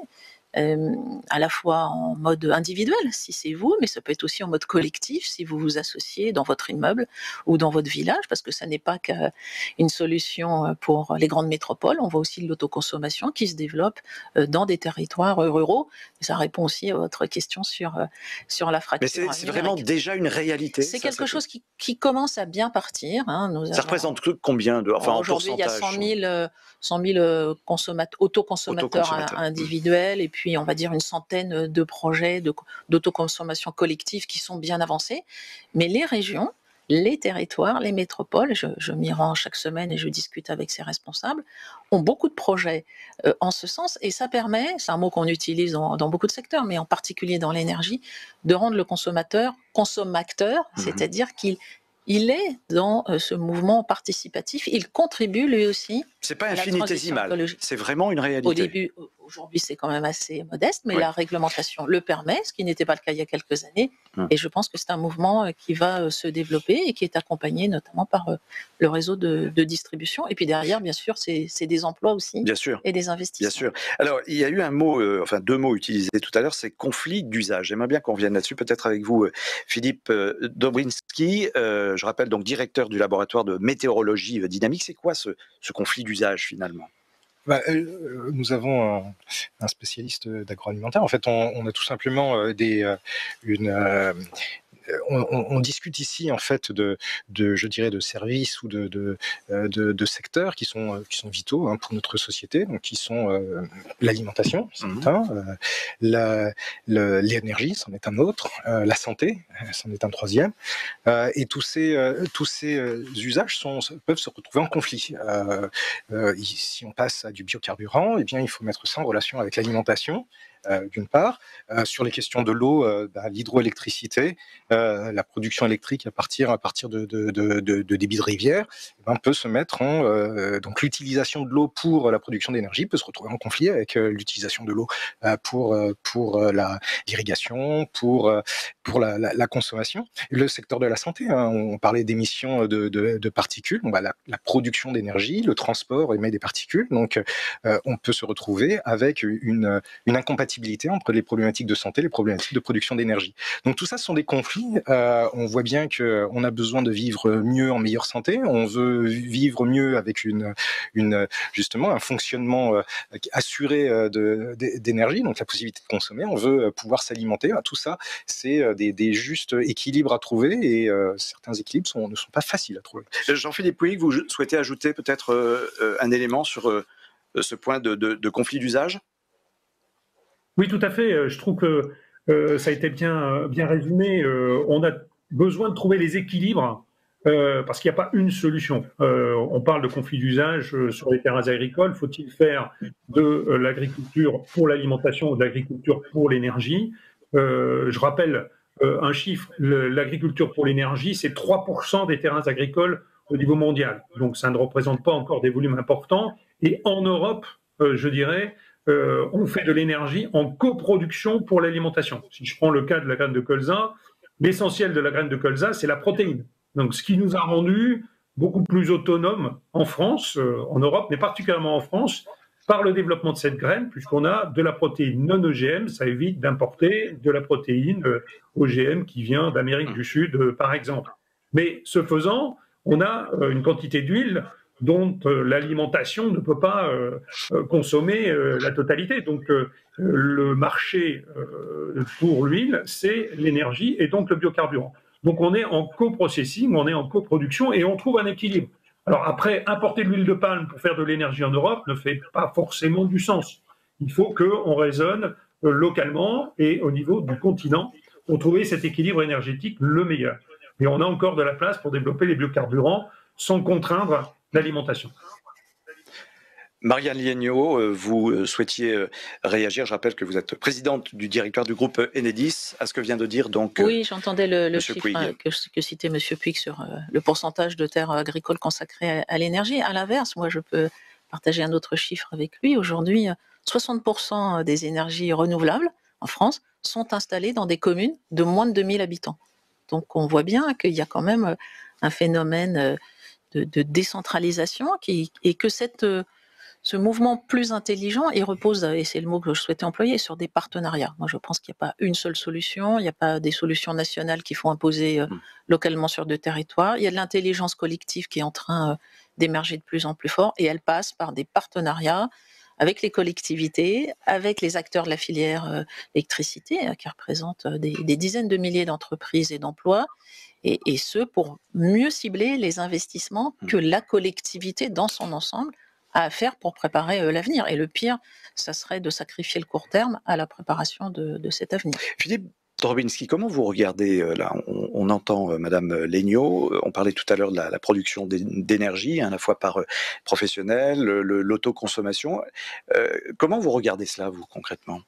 À la fois en mode individuel, si c'est vous, mais ça peut être aussi en mode collectif, si vous vous associez dans votre immeuble ou dans votre village, parce que ça n'est pas qu'une solution pour les grandes métropoles. On voit aussi de l'autoconsommation qui se développe dans des territoires ruraux. Et ça répond aussi à votre question sur la fracture. Mais c'est vraiment déjà une réalité. C'est quelque chose qui commence à bien partir. Hein. Ça représente combien en aujourd'hui, il y a 100 000 autoconsommateurs individuels, et puis on va dire une centaine de projets d'autoconsommation collective qui sont bien avancés. Mais les régions, les territoires, les métropoles, je m'y rends chaque semaine et je discute avec ces responsables, ont beaucoup de projets en ce sens, et ça permet, c'est un mot qu'on utilise dans beaucoup de secteurs, mais en particulier dans l'énergie, de rendre le consommateur consommateur, c'est-à-dire qu'il est dans ce mouvement participatif, il contribue lui aussi. C'est pas infinitésimal, c'est vraiment une réalité. Au début, aujourd'hui, c'est quand même assez modeste, mais la réglementation le permet, ce qui n'était pas le cas il y a quelques années. Et je pense que c'est un mouvement qui va se développer et qui est accompagné notamment par le réseau de distribution. Et puis derrière, bien sûr, c'est des emplois aussi, bien sûr, et des investissements. Bien sûr. Alors, il y a eu un mot, deux mots utilisés tout à l'heure, c'est conflit d'usage. J'aimerais bien qu'on revienne là-dessus, peut-être avec vous, Philippe Dobrinski. Je rappelle donc directeur du laboratoire de météorologie dynamique. C'est quoi ce conflit d'usage finalement? Nous avons un spécialiste d'agroalimentaire. En fait, on a tout simplement on discute ici en fait je dirais de services ou de secteurs qui sont vitaux hein, pour notre société, donc qui sont l'alimentation, c'en est un, l'énergie, c'en est un autre, la santé, c'en est un troisième, et tous ces usages peuvent se retrouver en conflit. Si on passe à du biocarburant, eh bien il faut mettre ça en relation avec l'alimentation. D'une part, sur les questions de l'eau, l'hydroélectricité, la production électrique à partir de débits de rivière, peut se mettre donc l'utilisation de l'eau pour la production d'énergie peut se retrouver en conflit avec l'utilisation de l'eau pour l'irrigation, pour la consommation. Et le secteur de la santé, hein, on parlait d'émissions de particules, la production d'énergie, le transport émet des particules, donc on peut se retrouver avec une incompatibilité entre les problématiques de santé et les problématiques de production d'énergie. Donc tout ça, ce sont des conflits. On voit bien qu'on a besoin de vivre mieux en meilleure santé. On veut vivre mieux avec justement un fonctionnement assuré d'énergie, donc la possibilité de consommer. On veut pouvoir s'alimenter. Tout ça, c'est des justes équilibres à trouver et certains équilibres ne sont pas faciles à trouver. Jean-Philippe Pouig, vous souhaitez ajouter peut-être un élément sur ce point de conflit d'usage ? Oui, tout à fait. Je trouve que ça a été bien résumé. On a besoin de trouver les équilibres parce qu'il n'y a pas une solution. On parle de conflit d'usage sur les terrains agricoles. Faut-il faire de l'agriculture pour l'alimentation ou de l'agriculture pour l'énergie ? Je rappelle un chiffre. L'agriculture pour l'énergie, c'est 3% des terrains agricoles au niveau mondial. Donc ça ne représente pas encore des volumes importants. Et en Europe, je dirais, on fait de l'énergie en coproduction pour l'alimentation. Si je prends le cas de la graine de colza, l'essentiel de la graine de colza, c'est la protéine. Donc, ce qui nous a rendu beaucoup plus autonomes en France, en Europe, mais particulièrement en France, par le développement de cette graine, puisqu'on a de la protéine non OGM, ça évite d'importer de la protéine OGM qui vient d'Amérique du Sud, par exemple. Mais ce faisant, on a une quantité d'huile dont l'alimentation ne peut pas consommer la totalité. Donc le marché pour l'huile, c'est l'énergie et donc le biocarburant. Donc on est en coprocessing, on est en coproduction et on trouve un équilibre. Alors après, importer de l'huile de palme pour faire de l'énergie en Europe ne fait pas forcément du sens. Il faut qu'on raisonne localement et au niveau du continent pour trouver cet équilibre énergétique le meilleur. Mais on a encore de la place pour développer les biocarburants sans contraindre l'alimentation. Marianne Liegnaud, vous souhaitiez réagir. Je rappelle que vous êtes présidente du directoire du groupe Enedis. À ce que vient de dire donc. Oui, j'entendais le chiffre que citait M. Puig sur le pourcentage de terres agricoles consacrées à l'énergie. À l'inverse, moi, je peux partager un autre chiffre avec lui. Aujourd'hui, 60% des énergies renouvelables en France sont installées dans des communes de moins de 2000 habitants. Donc, on voit bien qu'il y a quand même un phénomène de décentralisation et que ce mouvement plus intelligent, il repose, et c'est le mot que je souhaitais employer, sur des partenariats. Moi, je pense qu'il n'y a pas une seule solution, il n'y a pas des solutions nationales qu'il faut imposer localement sur deux territoires. Il y a de l'intelligence collective qui est en train d'émerger de plus en plus fort, et elle passe par des partenariats avec les collectivités, avec les acteurs de la filière électricité, qui représentent des dizaines de milliers d'entreprises et d'emplois, et ce, pour mieux cibler les investissements que la collectivité, dans son ensemble, a à faire pour préparer l'avenir. Et le pire, ça serait de sacrifier le court terme à la préparation de cet avenir. Philippe Drobinski, comment vous regardez, là, on entend Madame Liegnaud, on parlait tout à l'heure de la production d'énergie, à la fois par professionnels, l'autoconsommation. Comment vous regardez cela, vous, concrètement ?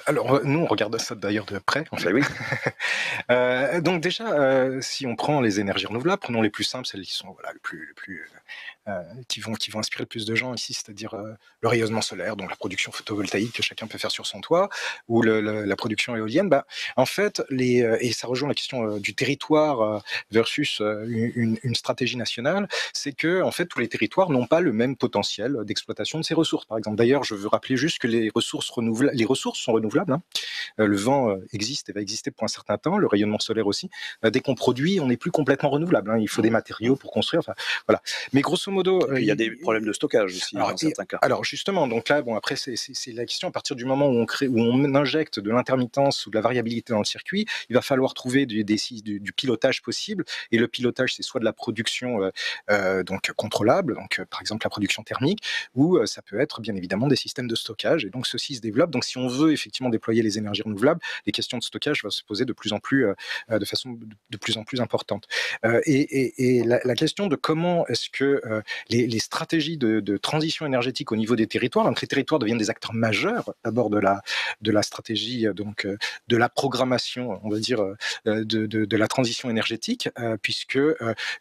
Alors, nous, on regarde ça d'ailleurs de près. En fait. Oui. Donc déjà, si on prend les énergies renouvelables, prenons les plus simples, celles qui sont qui vont inspirer le plus de gens ici, c'est-à-dire le rayonnement solaire, donc la production photovoltaïque que chacun peut faire sur son toit, ou la production éolienne. En fait, et ça rejoint la question du territoire versus une stratégie nationale, c'est que en fait tous les territoires n'ont pas le même potentiel d'exploitation de ces ressources. Par exemple, d'ailleurs, je veux rappeler juste que les ressources ressources sont renouvelables. Hein. Le vent existe et va exister pour un certain temps, le rayonnement solaire aussi. Dès qu'on produit, on n'est plus complètement renouvelable. Hein. Il faut des matériaux pour construire. Enfin, voilà. Mais grosso modo, il y a des problèmes de stockage aussi dans certains cas. Alors justement, donc là, bon, après c'est la question. À partir du moment où on injecte de l'intermittence ou de la variabilité dans le circuit, il va falloir trouver du pilotage possible. Et le pilotage, c'est soit de la production donc contrôlable, donc par exemple la production thermique, ou ça peut être bien évidemment des systèmes de stockage. Et donc ceci se développe. Donc si on veut effectivement déployer les énergies renouvelables, les questions de stockage vont se poser de plus en plus, de façon de plus en plus importante. Et la question de comment est-ce que les stratégies de transition énergétique au niveau des territoires, donc les territoires deviennent des acteurs majeurs d'abord de la stratégie, donc de la programmation, on va dire, de la transition énergétique, puisque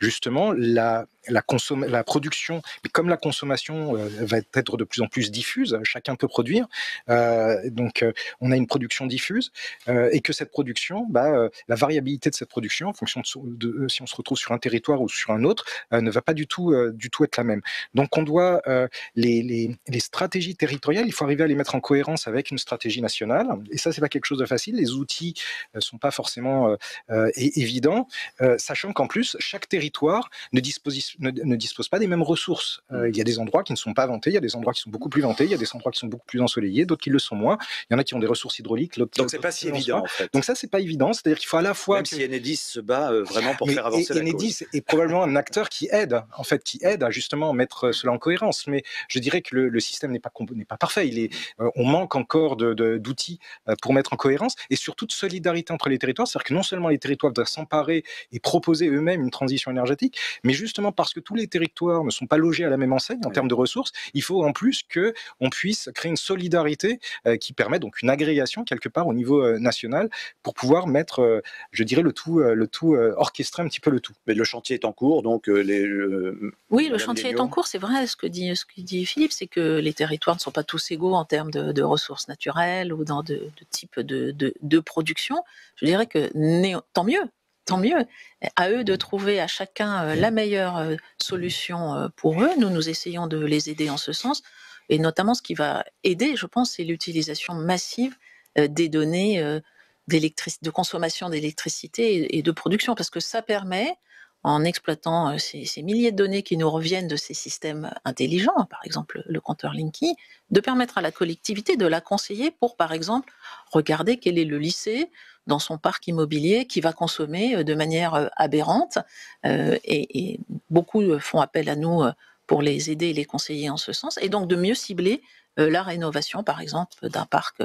justement la production, mais comme la consommation va être de plus en plus diffuse, chacun peut produire, donc on a une production diffuse, et que cette production, la variabilité de cette production, en fonction de si on se retrouve sur un territoire ou sur un autre, ne va pas du tout être la même. Donc on doit les stratégies territoriales, il faut arriver à les mettre en cohérence avec une stratégie nationale, et ça c'est pas quelque chose de facile. Les outils sont pas forcément évidents, sachant qu'en plus chaque territoire ne dispose pas des mêmes ressources. Il y a des endroits qui ne sont pas vantés, il y a des endroits qui sont beaucoup plus vantés, il y a des endroits qui sont beaucoup plus ensoleillés, d'autres qui le sont moins. Il y en a qui ont des ressources hydrauliques. Donc c'est pas si évident en fait. Donc ça c'est pas évident, c'est-à-dire qu'il faut à la fois même si Enedis se bat vraiment pour faire avancer la cause. Enedis est probablement un acteur qui aide à justement mettre cela en cohérence. Mais je dirais que le système n'est pas parfait. On manque encore d'outils pour mettre en cohérence et surtout de solidarité entre les territoires. C'est-à-dire que non seulement les territoires doivent s'emparer et proposer eux-mêmes une transition énergétique, mais justement parce que tous les territoires ne sont pas logés à la même enseigne en termes de ressources, il faut en plus qu'on puisse créer une solidarité qui permet donc une agrégation quelque part au niveau national pour pouvoir mettre, je dirais, le tout orchestrer un petit peu le tout. Mais le chantier est en cours, donc oui, le chantier est en cours, c'est vrai. Ce que dit Philippe, c'est que les territoires ne sont pas tous égaux en termes de ressources naturelles ou de type de production. Je dirais que tant mieux. Tant mieux, à eux de trouver à chacun la meilleure solution pour eux. Nous essayons de les aider en ce sens. Et notamment, ce qui va aider, je pense, c'est l'utilisation massive des données de consommation d'électricité et de production, parce que ça permet, en exploitant ces milliers de données qui nous reviennent de ces systèmes intelligents, par exemple le compteur Linky, de permettre à la collectivité de la conseiller pour, par exemple, regarder quel est le lycée dans son parc immobilier qui va consommer de manière aberrante. Et beaucoup font appel à nous pour les aider et les conseiller en ce sens, et donc de mieux cibler la rénovation, par exemple, d'un parc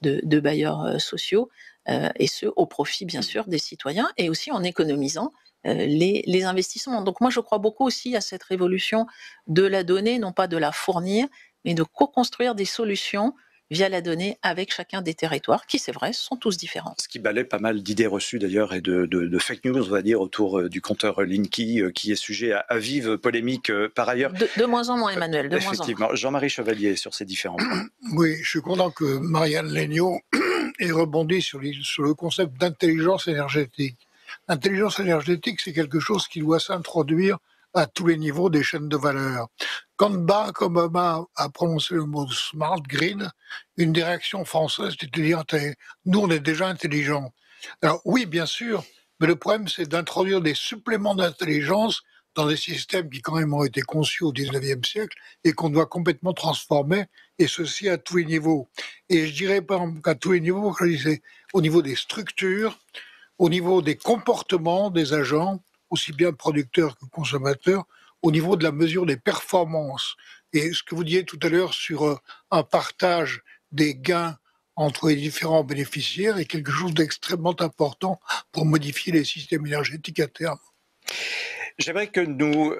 de bailleurs sociaux, et ce, au profit, bien sûr, des citoyens, et aussi en économisant les investissements. Donc moi, je crois beaucoup aussi à cette révolution de la donnée, non pas de la fournir, mais de co-construire des solutions via la donnée avec chacun des territoires, qui, c'est vrai, sont tous différents. Ce qui balaie pas mal d'idées reçues d'ailleurs et de fake news, on va dire, autour du compteur Linky, qui est sujet à vive polémique par ailleurs. De moins en moins, Emmanuel, de effectivement. moins en moins. Jean-Marie Chevalier, sur ces différents points. Oui, je suis content que Marianne Legnaud ait rebondi sur le concept d'intelligence énergétique. L'intelligence énergétique, c'est quelque chose qui doit s'introduire à tous les niveaux des chaînes de valeur. Quand Barack Obama a prononcé le mot smart grid, une des réactions françaises était de dire « nous, on est déjà intelligents ». Alors oui, bien sûr, mais le problème, c'est d'introduire des suppléments d'intelligence dans des systèmes qui quand même ont été conçus au 19e siècle et qu'on doit complètement transformer, et ceci à tous les niveaux. Et je dirais par exemple qu'à tous les niveaux, au niveau des structures, au niveau des comportements des agents, aussi bien producteurs que consommateurs, au niveau de la mesure des performances. Et ce que vous disiez tout à l'heure sur un partage des gains entre les différents bénéficiaires est quelque chose d'extrêmement important pour modifier les systèmes énergétiques à terme. J'aimerais que nous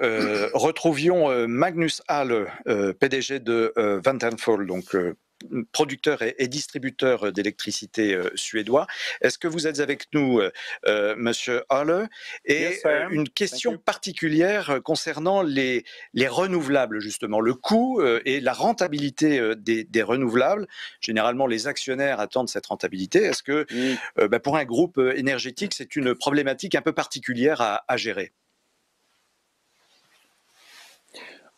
retrouvions Magnus Halle, PDG de Vattenfall, donc producteur et distributeur d'électricité suédois. Est-ce que vous êtes avec nous, Monsieur Halle? Et yes, une question particulière concernant les renouvelables, justement, le coût et la rentabilité des renouvelables. Généralement, les actionnaires attendent cette rentabilité. Est-ce que pour un groupe énergétique, c'est une problématique un peu particulière à gérer?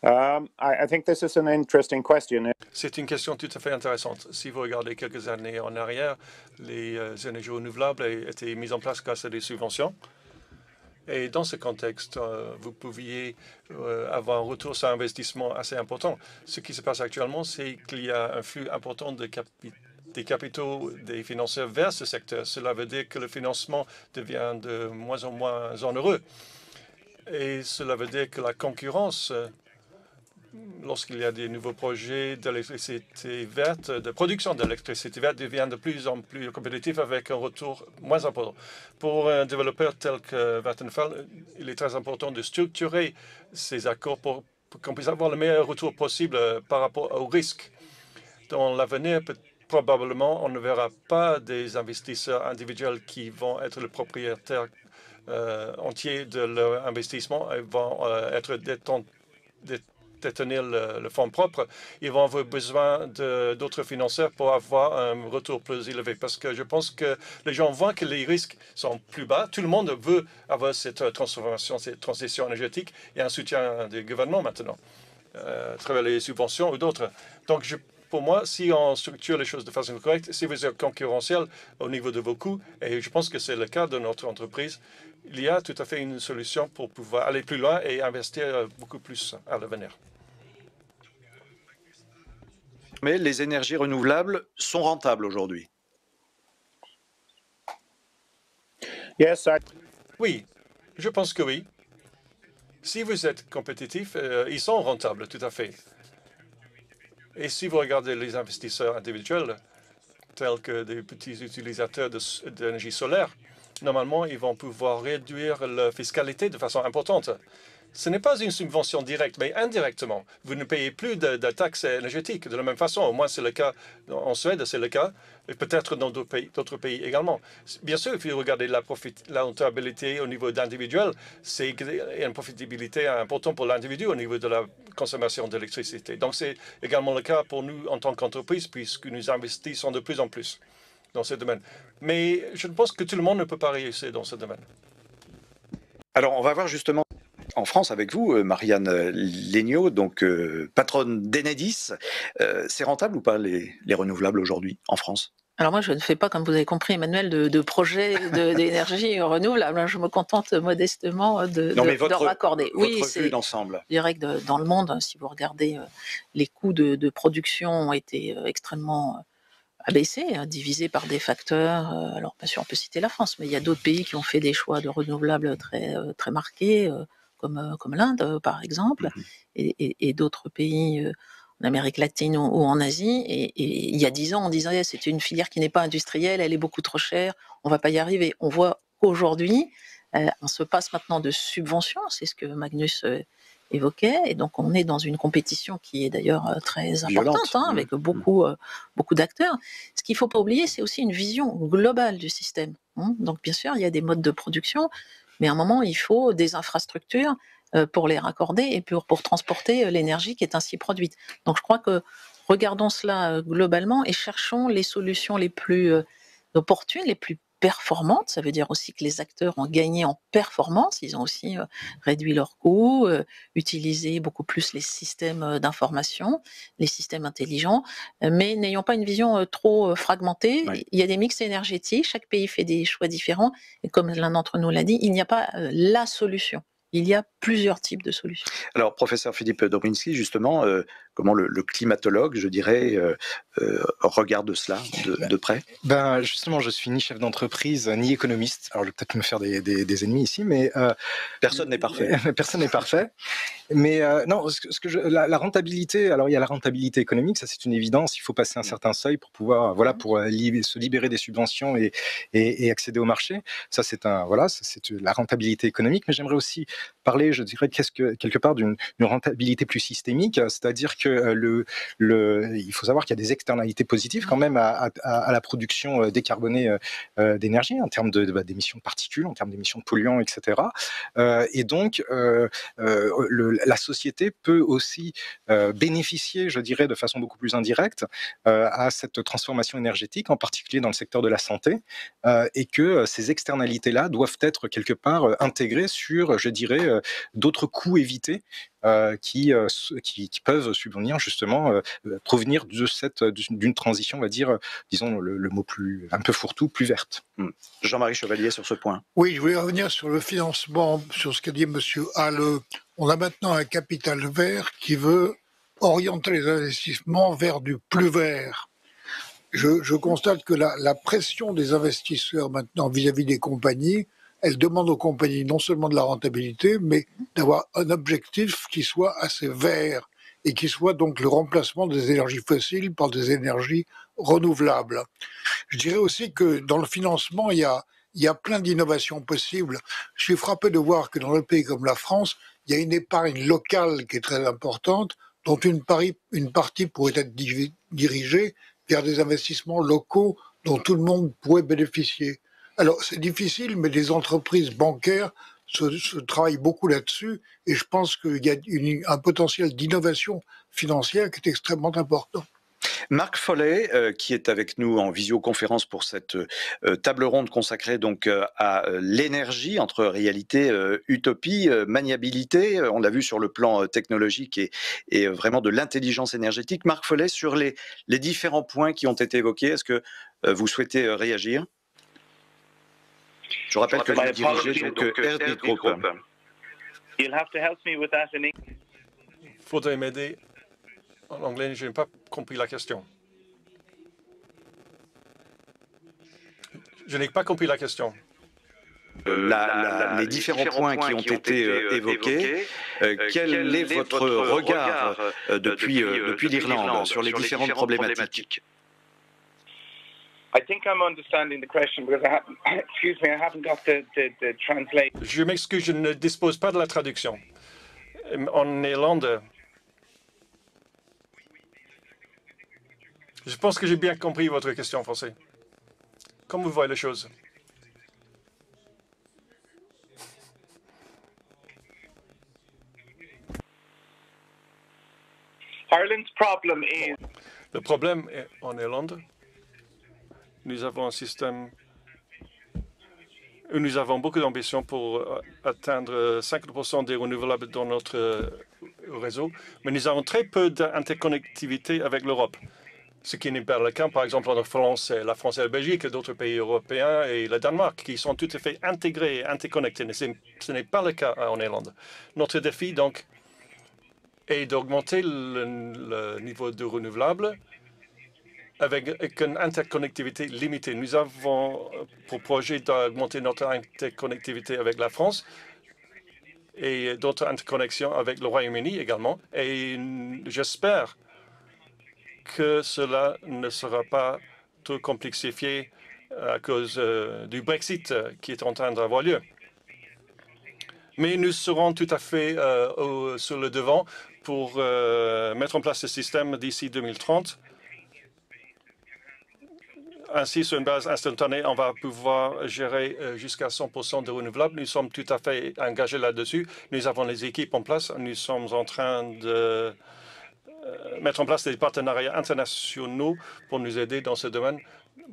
I think this is an interesting question. C'est une question tout à fait intéressante. Si vous regardez quelques années en arrière, les énergies renouvelables étaient mises en place grâce à des subventions. Et dans ce contexte, vous pouviez avoir un retour sur investissement assez important. Ce qui se passe actuellement, c'est qu'il y a un flux important des capitaux des financeurs vers ce secteur. Cela veut dire que le financement devient de moins en moins onéreux. Et cela veut dire que la concurrence, lorsqu'il y a des nouveaux projets d'électricité verte, de production d'électricité verte, devient de plus en plus compétitif avec un retour moins important. Pour un développeur tel que Vattenfall, il est très important de structurer ces accords pour qu'on puisse avoir le meilleur retour possible par rapport au risque. Dans l'avenir, probablement, on ne verra pas des investisseurs individuels qui vont être le propriétaire entier de leur investissement et vont être détenir le fonds propre. Ils vont avoir besoin d'autres financeurs pour avoir un retour plus élevé. Parce que je pense que les gens voient que les risques sont plus bas. Tout le monde veut avoir cette transformation, cette transition énergétique et un soutien du gouvernement maintenant, à travers les subventions ou d'autres. Donc, pour moi, si on structure les choses de façon correcte, si vous êtes concurrentiel au niveau de vos coûts, et je pense que c'est le cas de notre entreprise, il y a tout à fait une solution pour pouvoir aller plus loin et investir beaucoup plus à l'avenir. Mais les énergies renouvelables sont rentables aujourd'hui. Oui, je pense que oui. Si vous êtes compétitif, ils sont rentables, tout à fait. Et si vous regardez les investisseurs individuels, tels que des petits utilisateurs d'énergie solaire, normalement, ils vont pouvoir réduire la fiscalité de façon importante. Ce n'est pas une subvention directe, mais indirectement. Vous ne payez plus de taxes énergétiques de la même façon. Au moins, c'est le cas en Suède, c'est le cas, et peut-être dans d'autres pays également. Bien sûr, il faut regarder la rentabilité au niveau d'individuel. C'est une profitabilité importante pour l'individu au niveau de la consommation d'électricité. Donc, c'est également le cas pour nous en tant qu'entreprise, puisque nous investissons de plus en plus dans ce domaine. Mais je pense que tout le monde ne peut pas réussir dans ce domaine. Alors, on va voir justement en France avec vous, Marianne Legnaud, donc patronne d'Enedis. C'est rentable ou pas les renouvelables aujourd'hui en France? Alors moi, je ne fais pas, comme vous avez compris, Emmanuel, de projets d'énergie renouvelable. Je me contente modestement de raccorder. Oui, c'est d'ensemble. Je dirais que dans le monde, si vous regardez, les coûts de production ont été extrêmement abaissés, divisés par des facteurs. Alors, bien sûr, on peut citer la France, mais il y a d'autres pays qui ont fait des choix de renouvelables très marqués, comme l'Inde, par exemple, et d'autres pays en Amérique latine ou en Asie. Et il y a 10 ans, on disait c'est une filière qui n'est pas industrielle, elle est beaucoup trop chère, on ne va pas y arriver. On voit qu'aujourd'hui, on se passe maintenant de subventions, c'est ce que Magnus évoquait, et donc on est dans une compétition qui est d'ailleurs très importante, avec beaucoup d'acteurs. Ce qu'il ne faut pas oublier, c'est aussi une vision globale du système. Donc bien sûr, il y a des modes de production, mais à un moment, il faut des infrastructures pour les raccorder et pour transporter l'énergie qui est ainsi produite. Donc je crois que regardons cela globalement et cherchons les solutions les plus opportunes, les plus performantes. Ça veut dire aussi que les acteurs ont gagné en performance, ils ont aussi réduit leurs coûts, utilisé beaucoup plus les systèmes d'information, les systèmes intelligents, mais n'ayons pas une vision trop fragmentée. Oui. Il y a des mix énergétiques, chaque pays fait des choix différents, et comme l'un d'entre nous l'a dit, il n'y a pas la solution. Il y a plusieurs types de solutions. Alors, professeur Philippe Dobrinski, justement, comment le climatologue, je dirais, regarde cela de près? Justement, je suis ni chef d'entreprise, ni économiste. Alors, je vais peut-être me faire des ennemis ici, mais... personne n'est parfait. Personne n'est parfait. Mais non, la rentabilité, alors il y a la rentabilité économique, ça c'est une évidence, il faut passer un certain seuil pour pouvoir, pour se libérer des subventions et accéder au marché. Ça c'est la rentabilité économique, mais j'aimerais aussi parler, je dirais, quelque part d'une rentabilité plus systémique, c'est-à-dire que il faut savoir qu'il y a des externalités positives quand même à la production décarbonée d'énergie, en termes d'émissions de particules, en termes d'émissions de polluants, etc. Et donc, la société peut aussi bénéficier, je dirais, de façon beaucoup plus indirecte à cette transformation énergétique, en particulier dans le secteur de la santé, et que ces externalités-là doivent être quelque part intégrées sur, je dirais, d'autres coûts évités qui peuvent subvenir justement, provenir d'une transition, on va dire, disons le mot un peu fourre-tout, plus verte. Jean-Marie Chevalier sur ce point. Oui, je voulais revenir sur le financement, sur ce qu'a dit M. Halle. On a maintenant un capital vert qui veut orienter les investissements vers du plus vert. Je constate que la pression des investisseurs maintenant vis-à-vis des compagnies, elle demande aux compagnies non seulement de la rentabilité, mais d'avoir un objectif qui soit assez vert et qui soit donc le remplacement des énergies fossiles par des énergies renouvelables. Je dirais aussi que dans le financement, il y a plein d'innovations possibles. Je suis frappé de voir que dans un pays comme la France, il y a une épargne locale qui est très importante, dont une partie pourrait être dirigée vers des investissements locaux dont tout le monde pourrait bénéficier. Alors c'est difficile, mais les entreprises bancaires se travaillent beaucoup là-dessus, et je pense qu'il y a un potentiel d'innovation financière qui est extrêmement important. Marc Follet, qui est avec nous en visioconférence pour cette table ronde consacrée donc à l'énergie entre réalité, utopie, maniabilité. On l'a vu sur le plan technologique et vraiment de l'intelligence énergétique. Marc Follet, sur les différents points qui ont été évoqués, est-ce que vous souhaitez réagir? Je rappelle que vous dirigez donc Airbit Group. Faudrait m'aider. En anglais, je n'ai pas compris la question. Je n'ai pas compris la question. Les différents points qui ont été évoqués, quel est votre regard depuis l'Irlande sur les différentes problématiques? Je m'excuse, je ne dispose pas de la traduction. En Irlande, je pense que j'ai bien compris votre question en français. Comment vous voyez les choses? Le problème est en Irlande, nous avons un système où nous avons beaucoup d'ambition pour atteindre 50% des renouvelables dans notre réseau, mais nous avons très peu d'interconnectivité avec l'Europe. Ce qui n'est pas le cas, par exemple, entre la France et la Belgique, et d'autres pays européens et le Danemark, qui sont tout à fait intégrés et interconnectés. Mais ce n'est pas le cas en Irlande. Notre défi, donc, est d'augmenter le niveau de renouvelables avec une interconnectivité limitée. Nous avons pour projet d'augmenter notre interconnectivité avec la France et d'autres interconnexions avec le Royaume-Uni également. Et j'espère que cela ne sera pas trop complexifié à cause du Brexit qui est en train d'avoir lieu. Mais nous serons tout à fait sur le devant pour mettre en place ce système d'ici 2030. Ainsi, sur une base instantanée, on va pouvoir gérer jusqu'à 100% de renouvelables. Nous sommes tout à fait engagés là-dessus. Nous avons les équipes en place. Nous sommes en train de mettre en place des partenariats internationaux pour nous aider dans ce domaine,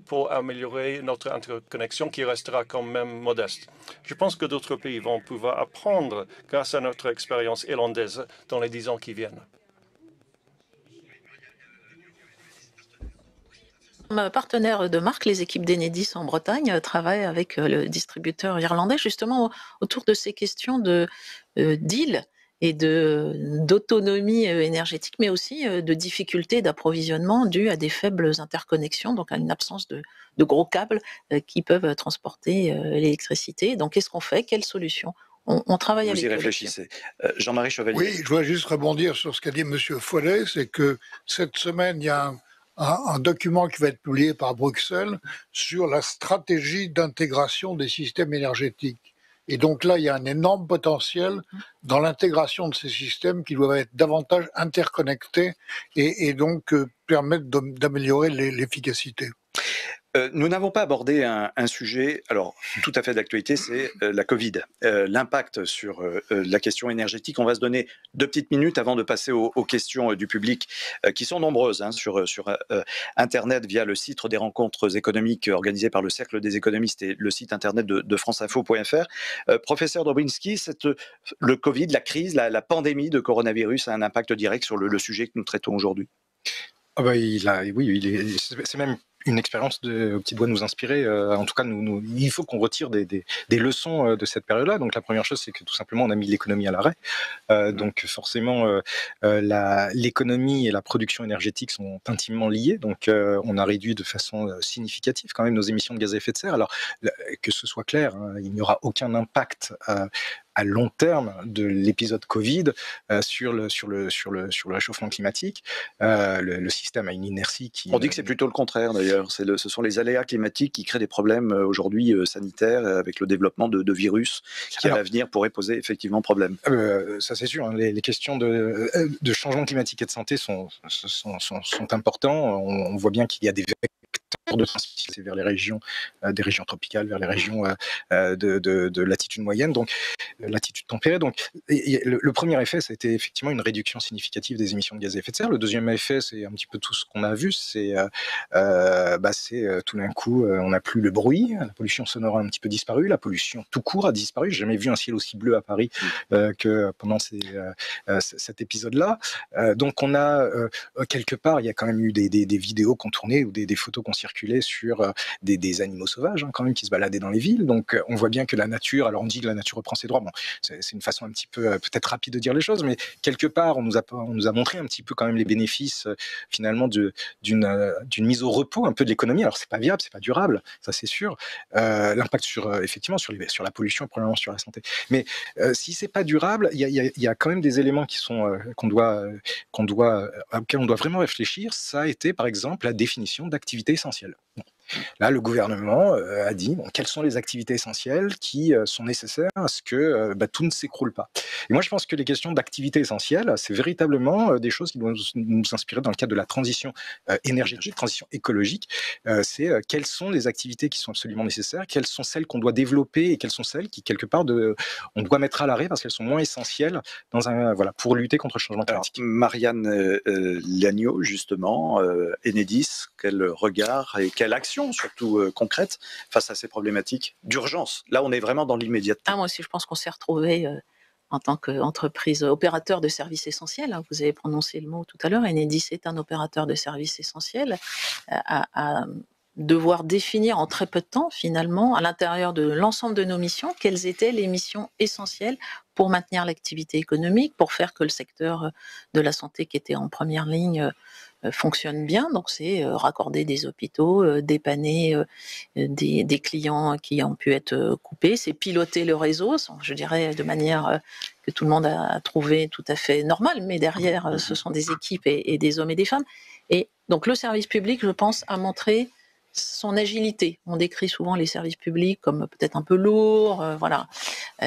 pour améliorer notre interconnexion qui restera quand même modeste. Je pense que d'autres pays vont pouvoir apprendre grâce à notre expérience irlandaise dans les 10 ans qui viennent. Comme partenaire de marque, les équipes d'Enedis en Bretagne travaillent avec le distributeur irlandais justement autour de ces questions de deal et d'autonomie énergétique, mais aussi de difficultés d'approvisionnement dues à des faibles interconnexions, donc à une absence de gros câbles qui peuvent transporter l'électricité. Donc, qu'est-ce qu'on fait? Quelles solutions? On travaille avec eux. Vous y réfléchissez. Jean-Marie Chevalier. Oui, je voudrais juste rebondir sur ce qu'a dit M. Follet, c'est que cette semaine, il y a un document qui va être publié par Bruxelles sur la stratégie d'intégration des systèmes énergétiques. Et donc là, il y a un énorme potentiel dans l'intégration de ces systèmes qui doivent être davantage interconnectés et donc permettre d'améliorer l'efficacité. Nous n'avons pas abordé un sujet, alors tout à fait d'actualité, c'est la Covid, l'impact sur la question énergétique. On va se donner 2 petites minutes avant de passer aux questions du public, qui sont nombreuses sur Internet via le site des rencontres économiques organisées par le Cercle des économistes et le site Internet de franceinfo.fr. Professeur Drobinski, le Covid, la crise, la pandémie de coronavirus a un impact direct sur le sujet que nous traitons aujourd'hui? Ah bah, oui, c'est même une expérience qui doit nous inspirer. En tout cas, il faut qu'on retire des leçons de cette période-là. Donc la première chose, c'est que tout simplement, on a mis l'économie à l'arrêt. Donc forcément, l'économie et la production énergétique sont intimement liées. Donc on a réduit de façon significative quand même nos émissions de gaz à effet de serre. Alors que ce soit clair, hein, il n'y aura aucun impact à long terme de l'épisode Covid sur le réchauffement climatique. Le système a une inertie qui... On dit que c'est plutôt le contraire d'ailleurs. Ce sont les aléas climatiques qui créent des problèmes aujourd'hui sanitaires avec le développement de virus qui à l'avenir pourraient poser effectivement problème. Ça c'est sûr, hein, les questions de changement climatique et de santé sont importants. On voit bien qu'il y a des vecteurs de transmission vers les régions, des régions tropicales, vers les régions de latitude moyenne, donc latitude tempérée. Donc le premier effet, ça a été effectivement une réduction significative des émissions de gaz à effet de serre. Le deuxième effet, c'est un petit peu tout ce qu'on a vu, c'est tout d'un coup, on n'a plus le bruit, la pollution sonore a un petit peu disparu, la pollution tout court a disparu. J'ai jamais vu un ciel aussi bleu à Paris que pendant cet épisode-là. Donc on a quelque part, il y a quand même eu des vidéos qu'on tournait ou des photos qu'on circulait sur des animaux sauvages quand même qui se baladaient dans les villes. Donc on voit bien que la nature, alors on dit que la nature reprend ses droits, bon, c'est une façon un petit peu peut-être rapide de dire les choses, mais quelque part on nous a montré un petit peu quand même les bénéfices finalement d'une mise au repos un peu de l'économie. Alors c'est pas viable, c'est pas durable, ça c'est sûr. L'impact effectivement sur la pollution et probablement sur la santé. Mais si c'est pas durable, il y a quand même des éléments qui sont auxquels on doit vraiment réfléchir. Ça a été par exemple la définition d'activité essentielle. Bon. Là, le gouvernement a dit quelles sont les activités essentielles qui sont nécessaires à ce que tout ne s'écroule pas. Et moi, je pense que les questions d'activité essentielle, c'est véritablement des choses qui doivent nous inspirer dans le cadre de la transition énergétique, transition écologique. C'est quelles sont les activités qui sont absolument nécessaires, quelles sont celles qu'on doit développer et quelles sont celles qui, quelque part, on doit mettre à l'arrêt parce qu'elles sont moins essentielles pour lutter contre le changement climatique. Alors, Marianne Lagneau, justement, Enedis, quel regard et quelle action surtout concrète face à ces problématiques d'urgence? Là, on est vraiment dans l'immédiateté. Moi aussi, je pense qu'on s'est retrouvés en tant qu'entreprise opérateur de services essentiels. Hein, vous avez prononcé le mot tout à l'heure. Enedis est un opérateur de services essentiels à devoir définir en très peu de temps, finalement, à l'intérieur de l'ensemble de nos missions, quelles étaient les missions essentielles pour maintenir l'activité économique, pour faire que le secteur de la santé qui était en première ligne fonctionne bien. Donc c'est raccorder des hôpitaux, dépanner des clients qui ont pu être coupés, c'est piloter le réseau, je dirais de manière que tout le monde a trouvé tout à fait normale, mais derrière ce sont des équipes et des hommes et des femmes. Et donc le service public, je pense, a montré son agilité. On décrit souvent les services publics comme peut-être un peu lourds, voilà.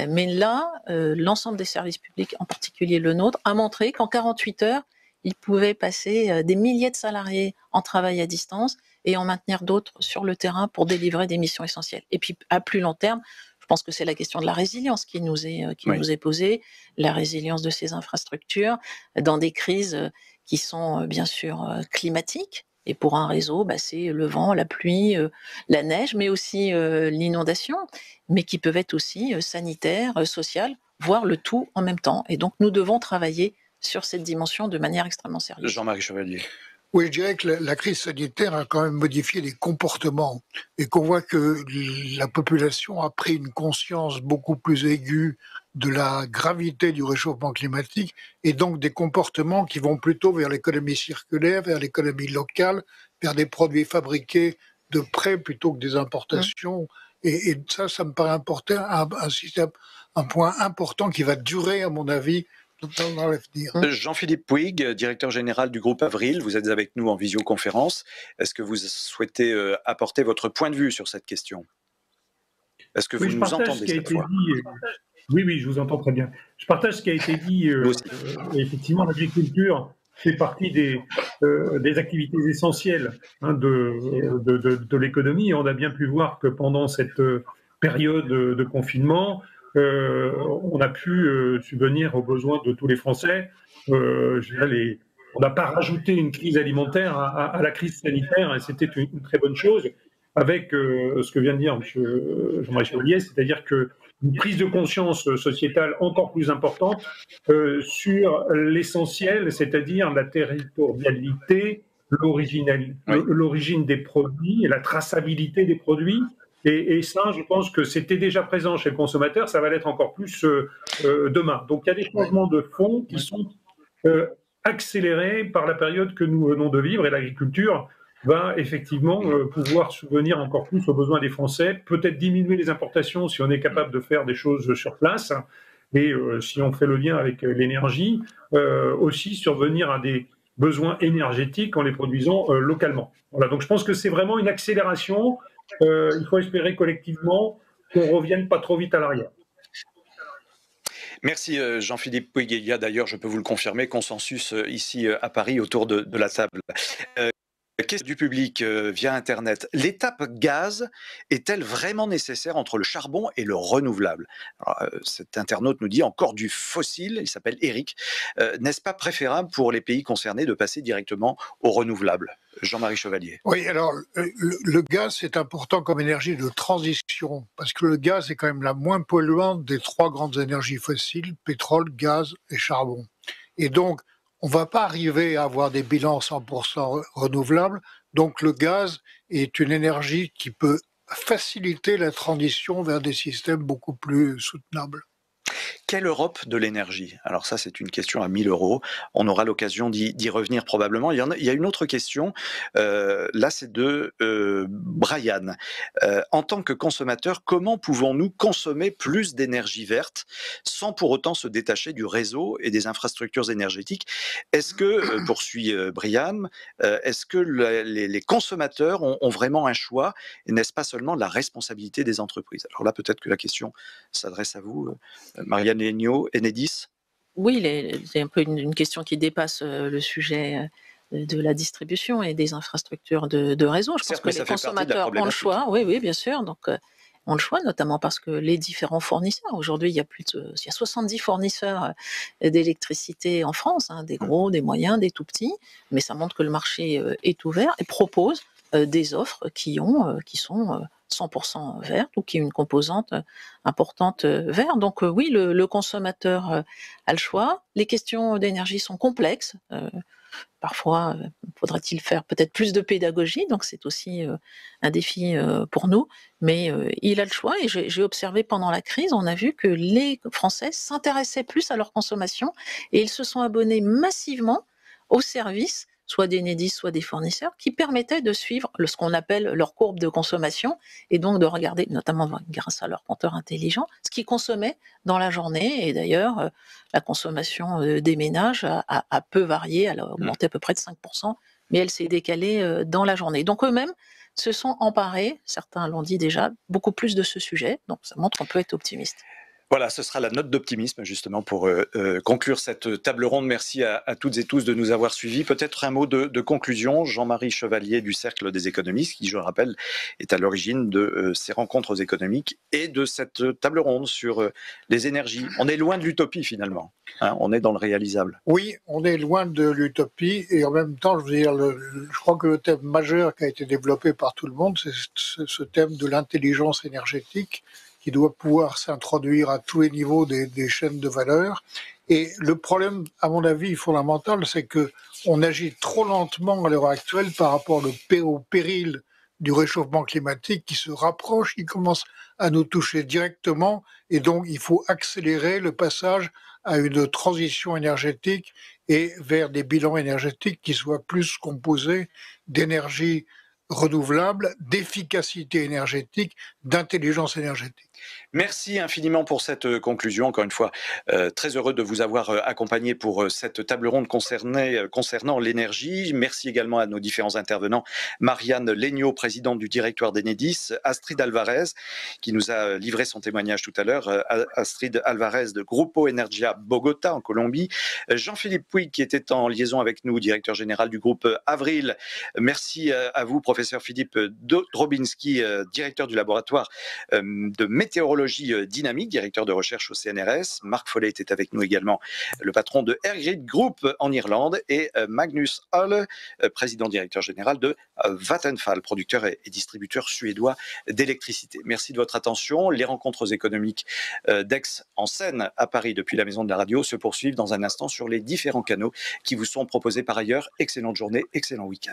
Mais là, l'ensemble des services publics, en particulier le nôtre, a montré qu'en 48 heures, ils pouvaient passer des milliers de salariés en travail à distance et en maintenir d'autres sur le terrain pour délivrer des missions essentielles. Et puis, à plus long terme, je pense que c'est la question de la résilience qui nous est posée, la résilience de ces infrastructures dans des crises qui sont bien sûr climatiques. Et pour un réseau, c'est le vent, la pluie, la neige, mais aussi l'inondation, mais qui peuvent être aussi sanitaires, sociales, voire le tout en même temps. Et donc, nous devons travailler sur cette dimension de manière extrêmement sérieuse. Jean-Marie Chevalier. Oui, je dirais que la crise sanitaire a quand même modifié les comportements et qu'on voit que la population a pris une conscience beaucoup plus aiguë de la gravité du réchauffement climatique et donc des comportements qui vont plutôt vers l'économie circulaire, vers l'économie locale, vers des produits fabriqués de près plutôt que des importations. Et ça me paraît important, un point important qui va durer, à mon avis, dans l'avenir. Jean-Philippe Puig, directeur général du groupe Avril, vous êtes avec nous en visioconférence. Est-ce que vous souhaitez apporter votre point de vue sur cette question? Est-ce que vous nous entendez cette fois? Oui, je vous entends très bien. Je partage ce qui a été dit. Effectivement, l'agriculture fait partie des des activités essentielles de l'économie. Et on a bien pu voir que pendant cette période de confinement, on a pu subvenir aux besoins de tous les Français. Je dirais on n'a pas rajouté une crise alimentaire à la crise sanitaire, et c'était une très bonne chose, avec ce que vient de dire M. Jean-Marie Chevalier, c'est-à-dire qu'une prise de conscience sociétale encore plus importante sur l'essentiel, c'est-à-dire la territorialité, l'origine des produits et la traçabilité des produits. Et ça, je pense que c'était déjà présent chez le consommateur, ça va l'être encore plus demain. Donc il y a des changements de fond qui sont accélérés par la période que nous venons de vivre, et l'agriculture va effectivement pouvoir subvenir encore plus aux besoins des Français, peut-être diminuer les importations si on est capable de faire des choses sur place, et si on fait le lien avec l'énergie, aussi survenir à des besoins énergétiques en les produisant localement. Voilà, donc je pense que c'est vraiment une accélération. Il faut espérer collectivement qu'on ne revienne pas trop vite à l'arrière. Merci Jean-Philippe Pouig. Il y a d'ailleurs, je peux vous le confirmer, consensus ici à Paris autour de la table. Question du public via Internet. L'étape gaz est-elle vraiment nécessaire entre le charbon et le renouvelable? Alors, cet internaute nous dit encore du fossile, il s'appelle Eric. N'est-ce pas préférable pour les pays concernés de passer directement au renouvelable? Jean-Marie Chevalier. Oui, alors le gaz, c'est important comme énergie de transition, parce que le gaz est quand même la moins polluante des trois grandes énergies fossiles, pétrole, gaz et charbon. Et donc, on ne va pas arriver à avoir des bilans 100% renouvelables, donc le gaz est une énergie qui peut faciliter la transition vers des systèmes beaucoup plus soutenables. Quelle Europe de l'énergie? Alors ça, c'est une question à 1000 €. On aura l'occasion d'y revenir probablement. Il y a une autre question. Là, c'est de Brian. En tant que consommateur, comment pouvons-nous consommer plus d'énergie verte sans pour autant se détacher du réseau et des infrastructures énergétiques? Est-ce que, poursuit Brian, est-ce que les consommateurs ont vraiment un choix, et n'est-ce pas seulement la responsabilité des entreprises? Alors là, peut-être que la question s'adresse à vous, Marianne Léniaud, Enedis. Oui, c'est un peu une question qui dépasse le sujet de la distribution et des infrastructures de réseau. Je pense que les consommateurs ont le choix. Oui, oui, bien sûr. Donc, ont le choix, notamment parce que les différents fournisseurs, aujourd'hui, il y a 70 fournisseurs d'électricité en France, hein, des gros, des moyens, des tout petits, mais ça montre que le marché est ouvert et propose des offres qui sont 100% vertes ou qui ont une composante importante verte. Donc oui, le consommateur a le choix. Les questions d'énergie sont complexes. Parfois, faudrait-il faire peut-être plus de pédagogie, donc c'est aussi un défi pour nous, mais il a le choix, et j'ai observé pendant la crise, on a vu que les Français s'intéressaient plus à leur consommation et ils se sont abonnés massivement aux services, soit d'Enedis, soit des fournisseurs, qui permettaient de suivre ce qu'on appelle leur courbe de consommation, et donc de regarder, notamment grâce à leur compteur intelligent, ce qu'ils consommaient dans la journée. Et d'ailleurs, la consommation des ménages a peu varié, elle a augmenté à peu près de 5%, mais elle s'est décalée dans la journée. Donc eux-mêmes se sont emparés, certains l'ont dit déjà, beaucoup plus de ce sujet, donc ça montre qu'on peut être optimiste. Voilà, ce sera la note d'optimisme justement pour conclure cette table ronde. Merci à toutes et tous de nous avoir suivis. Peut-être un mot de conclusion. Jean-Marie Chevalier du Cercle des économistes, qui, je le rappelle, est à l'origine de ces rencontres économiques et de cette table ronde sur les énergies. On est loin de l'utopie finalement, hein, on est dans le réalisable. Oui, on est loin de l'utopie, et en même temps, je veux dire, je crois que le thème majeur qui a été développé par tout le monde, c'est ce thème de l'intelligence énergétique, qui doit pouvoir s'introduire à tous les niveaux des chaînes de valeur. Et le problème, à mon avis, fondamental, c'est que on agit trop lentement à l'heure actuelle par rapport au péril du réchauffement climatique qui se rapproche, qui commence à nous toucher directement. Et donc, il faut accélérer le passage à une transition énergétique et vers des bilans énergétiques qui soient plus composés d'énergie renouvelable, d'efficacité énergétique, d'intelligence énergétique. Merci infiniment pour cette conclusion. Encore une fois, très heureux de vous avoir accompagné pour cette table ronde concernant l'énergie. Merci également à nos différents intervenants. Marianne Legnaud, présidente du directoire d'Enedis, Astrid Alvarez, qui nous a livré son témoignage tout à l'heure, Astrid Alvarez de Grupo Energia Bogota en Colombie, Jean-Philippe Puig qui était en liaison avec nous, directeur général du groupe Avril. Merci à vous, professeur Philippe Drobinski, directeur du laboratoire de météorologie dynamique, directeur de recherche au CNRS. Marc Follet était avec nous également, le patron de Airgrid Group en Irlande, et Magnus Hall, président directeur général de Vattenfall, producteur et distributeur suédois d'électricité. Merci de votre attention. Les rencontres économiques d'Aix en Seine à Paris depuis la Maison de la Radio se poursuivent dans un instant sur les différents canaux qui vous sont proposés par ailleurs. Excellente journée, excellent week-end.